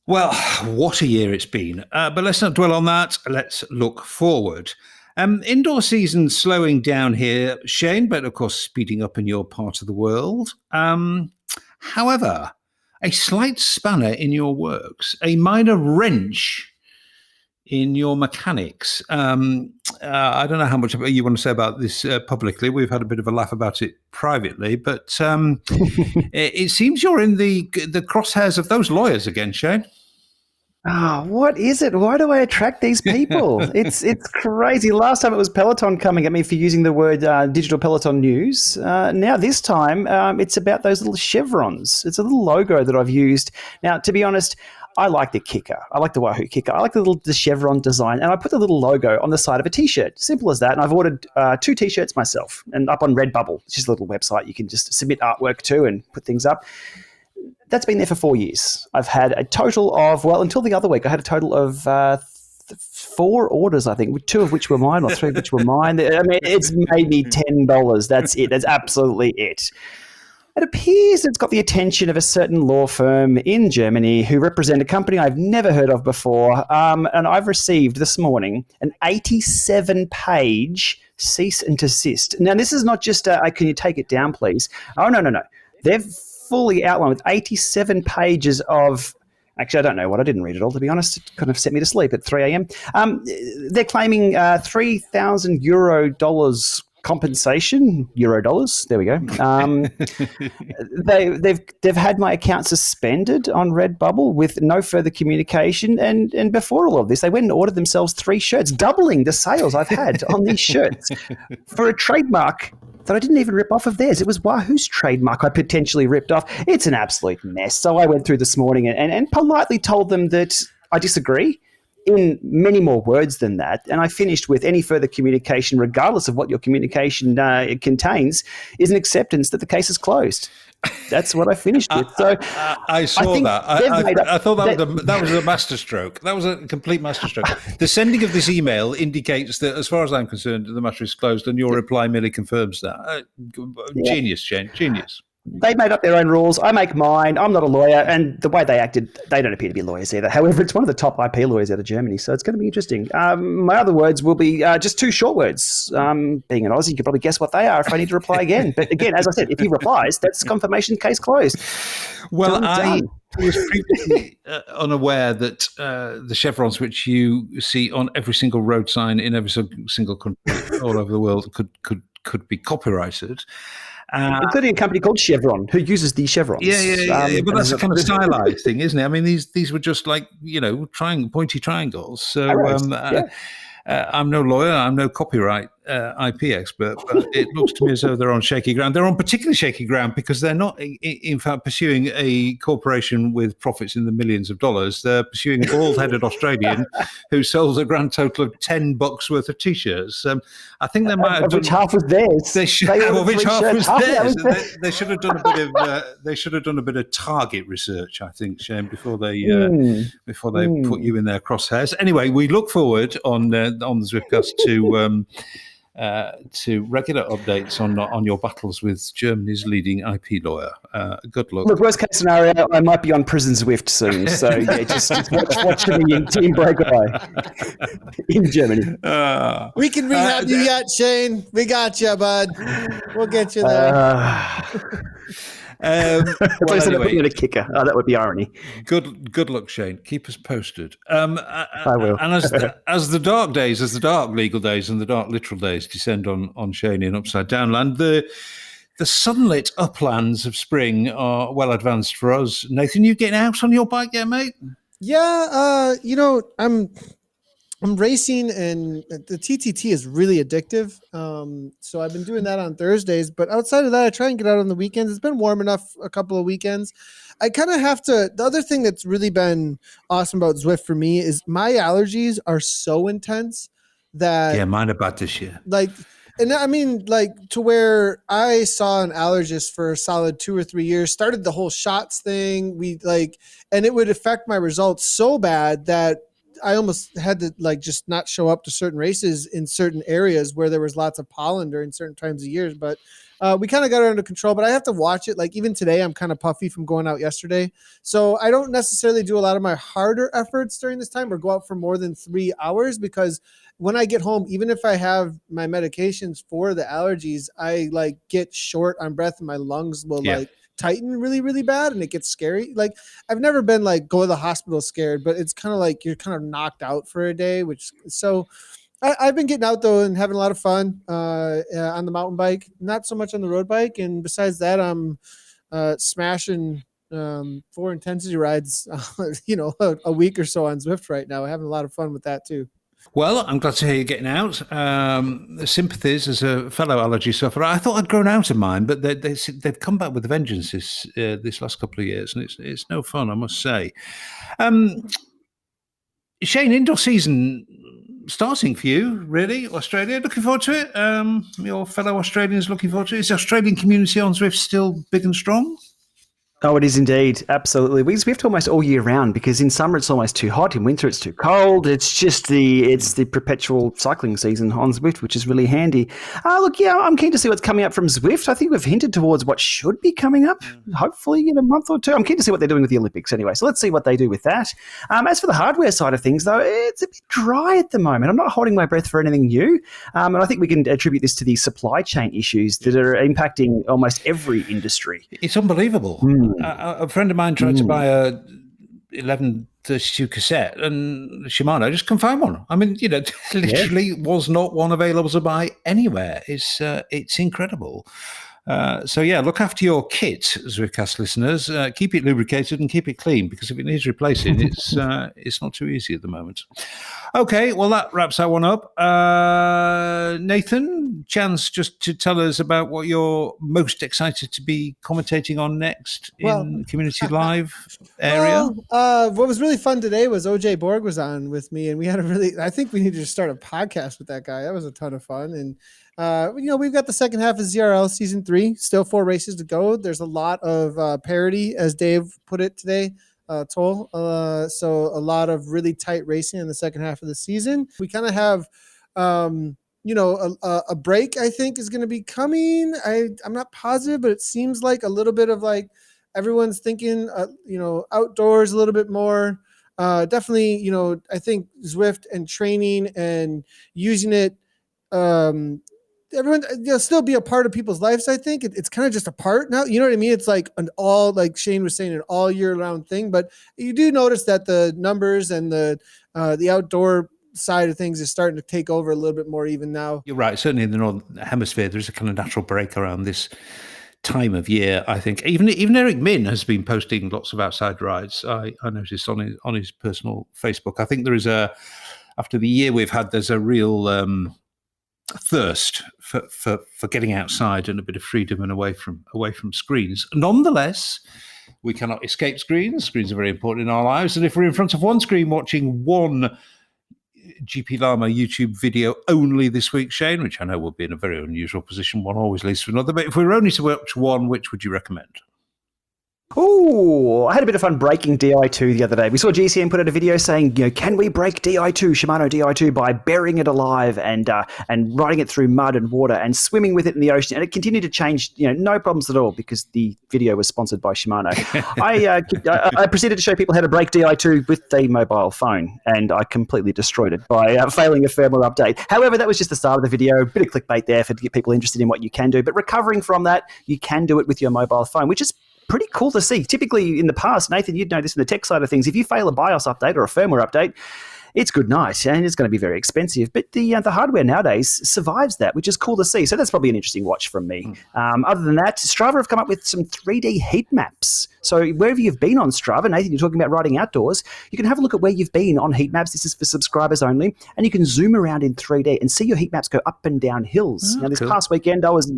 Speaker 1: Well, what a year it's been. But let's not dwell on that. Let's look forward. Indoor season slowing down here, Shane, but of course speeding up in your part of the world. However, a slight spanner in your works, a minor wrench in your mechanics. I don't know how much you want to say about this publicly. We've had a bit of a laugh about it privately, but it seems you're in the crosshairs of those lawyers again, Shane.
Speaker 2: Oh, what is it? Why do I attract these people? It's crazy. Last time it was Peloton coming at me for using the word digital Peloton news. Now this time it's about those little chevrons. It's a little logo that I've used. Now, to be honest, I like the kicker. I like the Wahoo kicker. I like the chevron design. And I put the little logo on the side of a T-shirt. Simple as that. And I've ordered 2 T-shirts myself. And up on Redbubble, it's just a little website you can just submit artwork to and put things up. That's been there for 4 years. I've had a total of, until the other week, I had a total of 4 orders, I think, 2 of which were mine or 3 of which were mine. I mean, it's made me $10. That's it. That's absolutely it. It appears it's got the attention of a certain law firm in Germany who represent a company I've never heard of before. And I've received this morning an 87-page cease and desist. Now, this is not just can you take it down, please? Oh, no. They've fully outlined with 87 pages of, actually, I don't know what, I didn't read it all, to be honest. It kind of set me to sleep at 3 a.m. They're claiming $3,000 compensation, euro dollars. There we go. They've had my account suspended on Redbubble with no further communication. And before all of this, they went and ordered themselves 3 shirts, doubling the sales I've had on these shirts for a trademark that I didn't even rip off of theirs. It was Wahoo's trademark I potentially ripped off. It's an absolute mess. So I went through this morning and politely told them that I disagree in many more words than that. And I finished with any further communication, regardless of what your communication it contains, is an acceptance that the case is closed. That's what I finished with. So
Speaker 1: I saw that. I thought that was a masterstroke. That was a complete masterstroke. The sending of this email indicates that, as far as I'm concerned, the matter is closed, and your reply merely confirms that. Genius, Shane. Genius.
Speaker 2: they made up their own rules. I make mine. I'm not a lawyer. And the way they acted, they don't appear to be lawyers either. However, it's one of the top IP lawyers out of Germany. So it's going to be interesting. My other words will be just 2 short words. Being an Aussie, you could probably guess what they are if I need to reply again. But again, as I said, if he replies, that's confirmation, case closed.
Speaker 1: Well,
Speaker 2: Done.
Speaker 1: I was previously unaware that the chevrons, which you see on every single road sign in every single country all over the world, could be copyrighted.
Speaker 2: Including a company called Chevron, who uses these chevrons.
Speaker 1: Yeah. But that's a kind of stylized thing, isn't it? I mean, these were just like, pointy triangles. So I'm no lawyer, I'm no copyright IP expert, but it looks to me as though they're on shaky ground. They're on particularly shaky ground because they're not, in fact, pursuing a corporation with profits in the millions of dollars. They're pursuing a bald-headed Australian who sells a grand total of $10 worth of T-shirts. I think they might have done,
Speaker 2: which half was theirs.
Speaker 1: They should, which half was theirs. They should have done a bit of. They should have done a bit of target research, I think, Shane, before they put you in their crosshairs. Anyway, we look forward on the Zwiftcast to regular updates on your battles with Germany's leading IP lawyer. Good luck.
Speaker 2: Look, worst case scenario, I might be on Prison Zwift soon. So yeah, just watch me in Team Breakaway in Germany.
Speaker 3: We can rehab you yet, Shane. We got you, bud. We'll get you there.
Speaker 2: Anyway, a kicker. That would be irony.
Speaker 1: Good luck, Shane. Keep us posted.
Speaker 2: I will.
Speaker 1: And as the dark legal days and the dark literal days descend on Shane in Upside Down Land, the sunlit uplands of spring are well advanced for us. Nathan, you getting out on your bike yet, mate?
Speaker 3: Yeah, I'm racing, and the TTT is really addictive. So I've been doing that on Thursdays, but outside of that, I try and get out on the weekends. It's been warm enough a couple of weekends. I kind of have to, the other thing that's really been awesome about Zwift for me is my allergies are so intense that.
Speaker 1: Yeah, mine are bad this year.
Speaker 3: And I mean, to where I saw an allergist for a solid 2 or 3 years, started the whole shots thing. And it would affect my results so bad that I almost had to just not show up to certain races in certain areas where there was lots of pollen during certain times of years. But we kind of got it under control, but I have to watch it. Even today, I'm kind of puffy from going out yesterday. So I don't necessarily do a lot of my harder efforts during this time or go out for more than 3 hours, because when I get home, even if I have my medications for the allergies, I get short on breath and my lungs will tighten really, really bad, and it gets scary. I've never been go to the hospital scared, but it's kind of you're kind of knocked out for a day, I've been getting out though and having a lot of fun on the mountain bike, not so much on the road bike. And besides that, I'm smashing 4 intensity rides, a week or so on Zwift right now. Having a lot of fun with that too.
Speaker 1: Well, I'm glad to hear you're getting out. Sympathies as a fellow allergy sufferer. I thought I'd grown out of mine, but they've come back with a vengeance this last couple of years, and it's no fun, I must say. Shane, indoor season starting for you, really? Australia, looking forward to it? Your fellow Australians looking forward to it? Is the Australian community on Zwift still big and strong?
Speaker 2: Oh, it is indeed. Absolutely. We Zwift almost all year round, because in summer it's almost too hot. In winter it's too cold. It's just the perpetual cycling season on Zwift, which is really handy. I'm keen to see what's coming up from Zwift. I think we've hinted towards what should be coming up, hopefully in a month or two. I'm keen to see what they're doing with the Olympics anyway. So let's see what they do with that. As for the hardware side of things, though, it's a bit dry at the moment. I'm not holding my breath for anything new. And I think we can attribute this to the supply chain issues that are impacting almost every industry.
Speaker 1: It's unbelievable. A friend of mine tried to buy a 1132 cassette, and Shimano just couldn't find one. I mean, literally was not one available to buy anywhere. It's incredible. Look after your kit, Zwiftcast listeners. Keep it lubricated and keep it clean, because if it needs replacing, it's not too easy at the moment. Okay, well, that wraps that one up. Nathan, chance just to tell us about what you're most excited to be commentating on next in Community Live area.
Speaker 3: What was really fun today was OJ Borg was on with me, and we had I think we needed to start a podcast with that guy. That was a ton of fun. And we've got the second half of ZRL season 3, still 4 races to go. There's a lot of parity, as Dave put it today, Toll. So a lot of really tight racing in the second half of the season. We kind of have, a break, I think, is going to be coming. I'm not positive, but it seems like a little bit of like everyone's thinking, outdoors a little bit more. Definitely, I think Zwift and training and using it, everyone, they'll still be a part of people's lives. I think it's kind of just a part now. You know what I mean? It's like like Shane was saying, an all year round thing. But you do notice that the numbers and the outdoor side of things is starting to take over a little bit more even now.
Speaker 1: You're right. Certainly in the Northern Hemisphere, there's a kind of natural break around this time of year. I think even Eric Min has been posting lots of outside rides. I noticed on his personal Facebook. I think there is after the year we've had, there's a real thirst for getting outside and a bit of freedom and away from screens. Nonetheless, we cannot escape screens. Screens are very important in our lives, and if we're in front of one screen watching one GP Llama YouTube video only this week, Shane, which I know will be in a very unusual position, one always leads to another, but if we were only to watch one, which would you recommend?
Speaker 2: Oh, I had a bit of fun breaking Di2 the other day. We saw GCM put out a video saying, can we break Di2, Shimano Di2, by burying it alive and riding it through mud and water and swimming with it in the ocean. And it continued to change, no problems at all, because the video was sponsored by Shimano. I proceeded to show people how to break Di2 with a mobile phone, and I completely destroyed it by failing a firmware update. However, that was just the start of the video, a bit of clickbait there to get people interested in what you can do. But recovering from that, you can do it with your mobile phone, which is pretty cool to see. Typically in the past, Nathan, you'd know this in the tech side of things, if you fail a BIOS update or a firmware update, it's good night, and it's going to be very expensive. But the hardware nowadays survives that, which is cool to see. So that's probably an interesting watch from me. Other than that, Strava have come up with some 3D heat maps. So wherever you've been on Strava, Nathan, you're talking about riding outdoors, you can have a look at where you've been on heat maps. This is for subscribers only. And you can zoom around in 3D and see your heat maps go up and down hills. Now, this past weekend, I was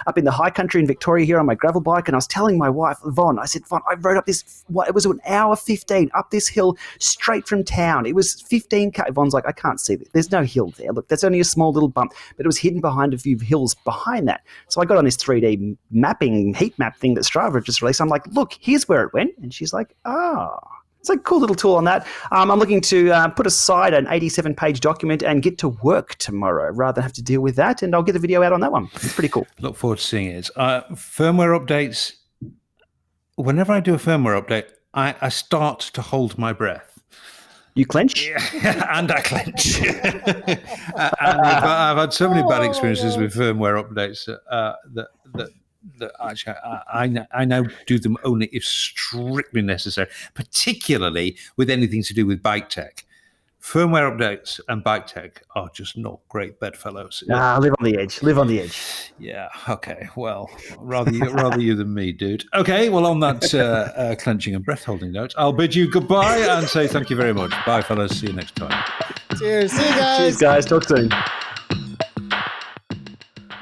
Speaker 2: up in the high country in Victoria here on my gravel bike, and I was telling my wife, Yvonne, I said, Yvonne, I rode up this, it was an hour 15 up this hill straight from town. It was 15K. Yvonne's like, I can't see that. There's no hill there. Look, that's only a small little bump, but it was hidden behind a few hills behind that. So I got on this 3D mapping, heat map thing that Strava just released. I'm like, look, here's where it went. And she's like, it's a cool little tool on that. I'm looking to put aside an 87-page document and get to work tomorrow rather than have to deal with that. And I'll get a video out on that one. It's pretty cool.
Speaker 1: Look forward to seeing it. Firmware updates. Whenever I do a firmware update, I start to hold my breath.
Speaker 2: You clench?
Speaker 1: Yeah, and I clench. And I've had so many bad experiences with firmware updates that actually I now do them only if strictly necessary, particularly with anything to do with bike tech. Firmware updates and bike tech are just not great bedfellows.
Speaker 2: Live on the edge. Live on the edge.
Speaker 1: Yeah. Okay. Well, rather you than me, dude. Okay. Well, on that clenching and breath holding note, I'll bid you goodbye and say thank you very much. Bye, fellas. See you next time.
Speaker 3: Cheers. See you guys.
Speaker 2: Cheers, guys. Talk soon.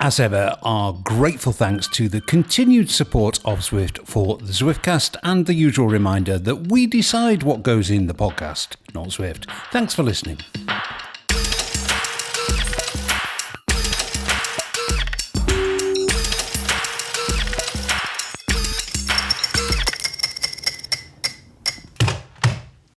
Speaker 1: As ever, our grateful thanks to the continued support of Zwift for the Zwiftcast, and the usual reminder that we decide what goes in the podcast, not Zwift. Thanks for listening.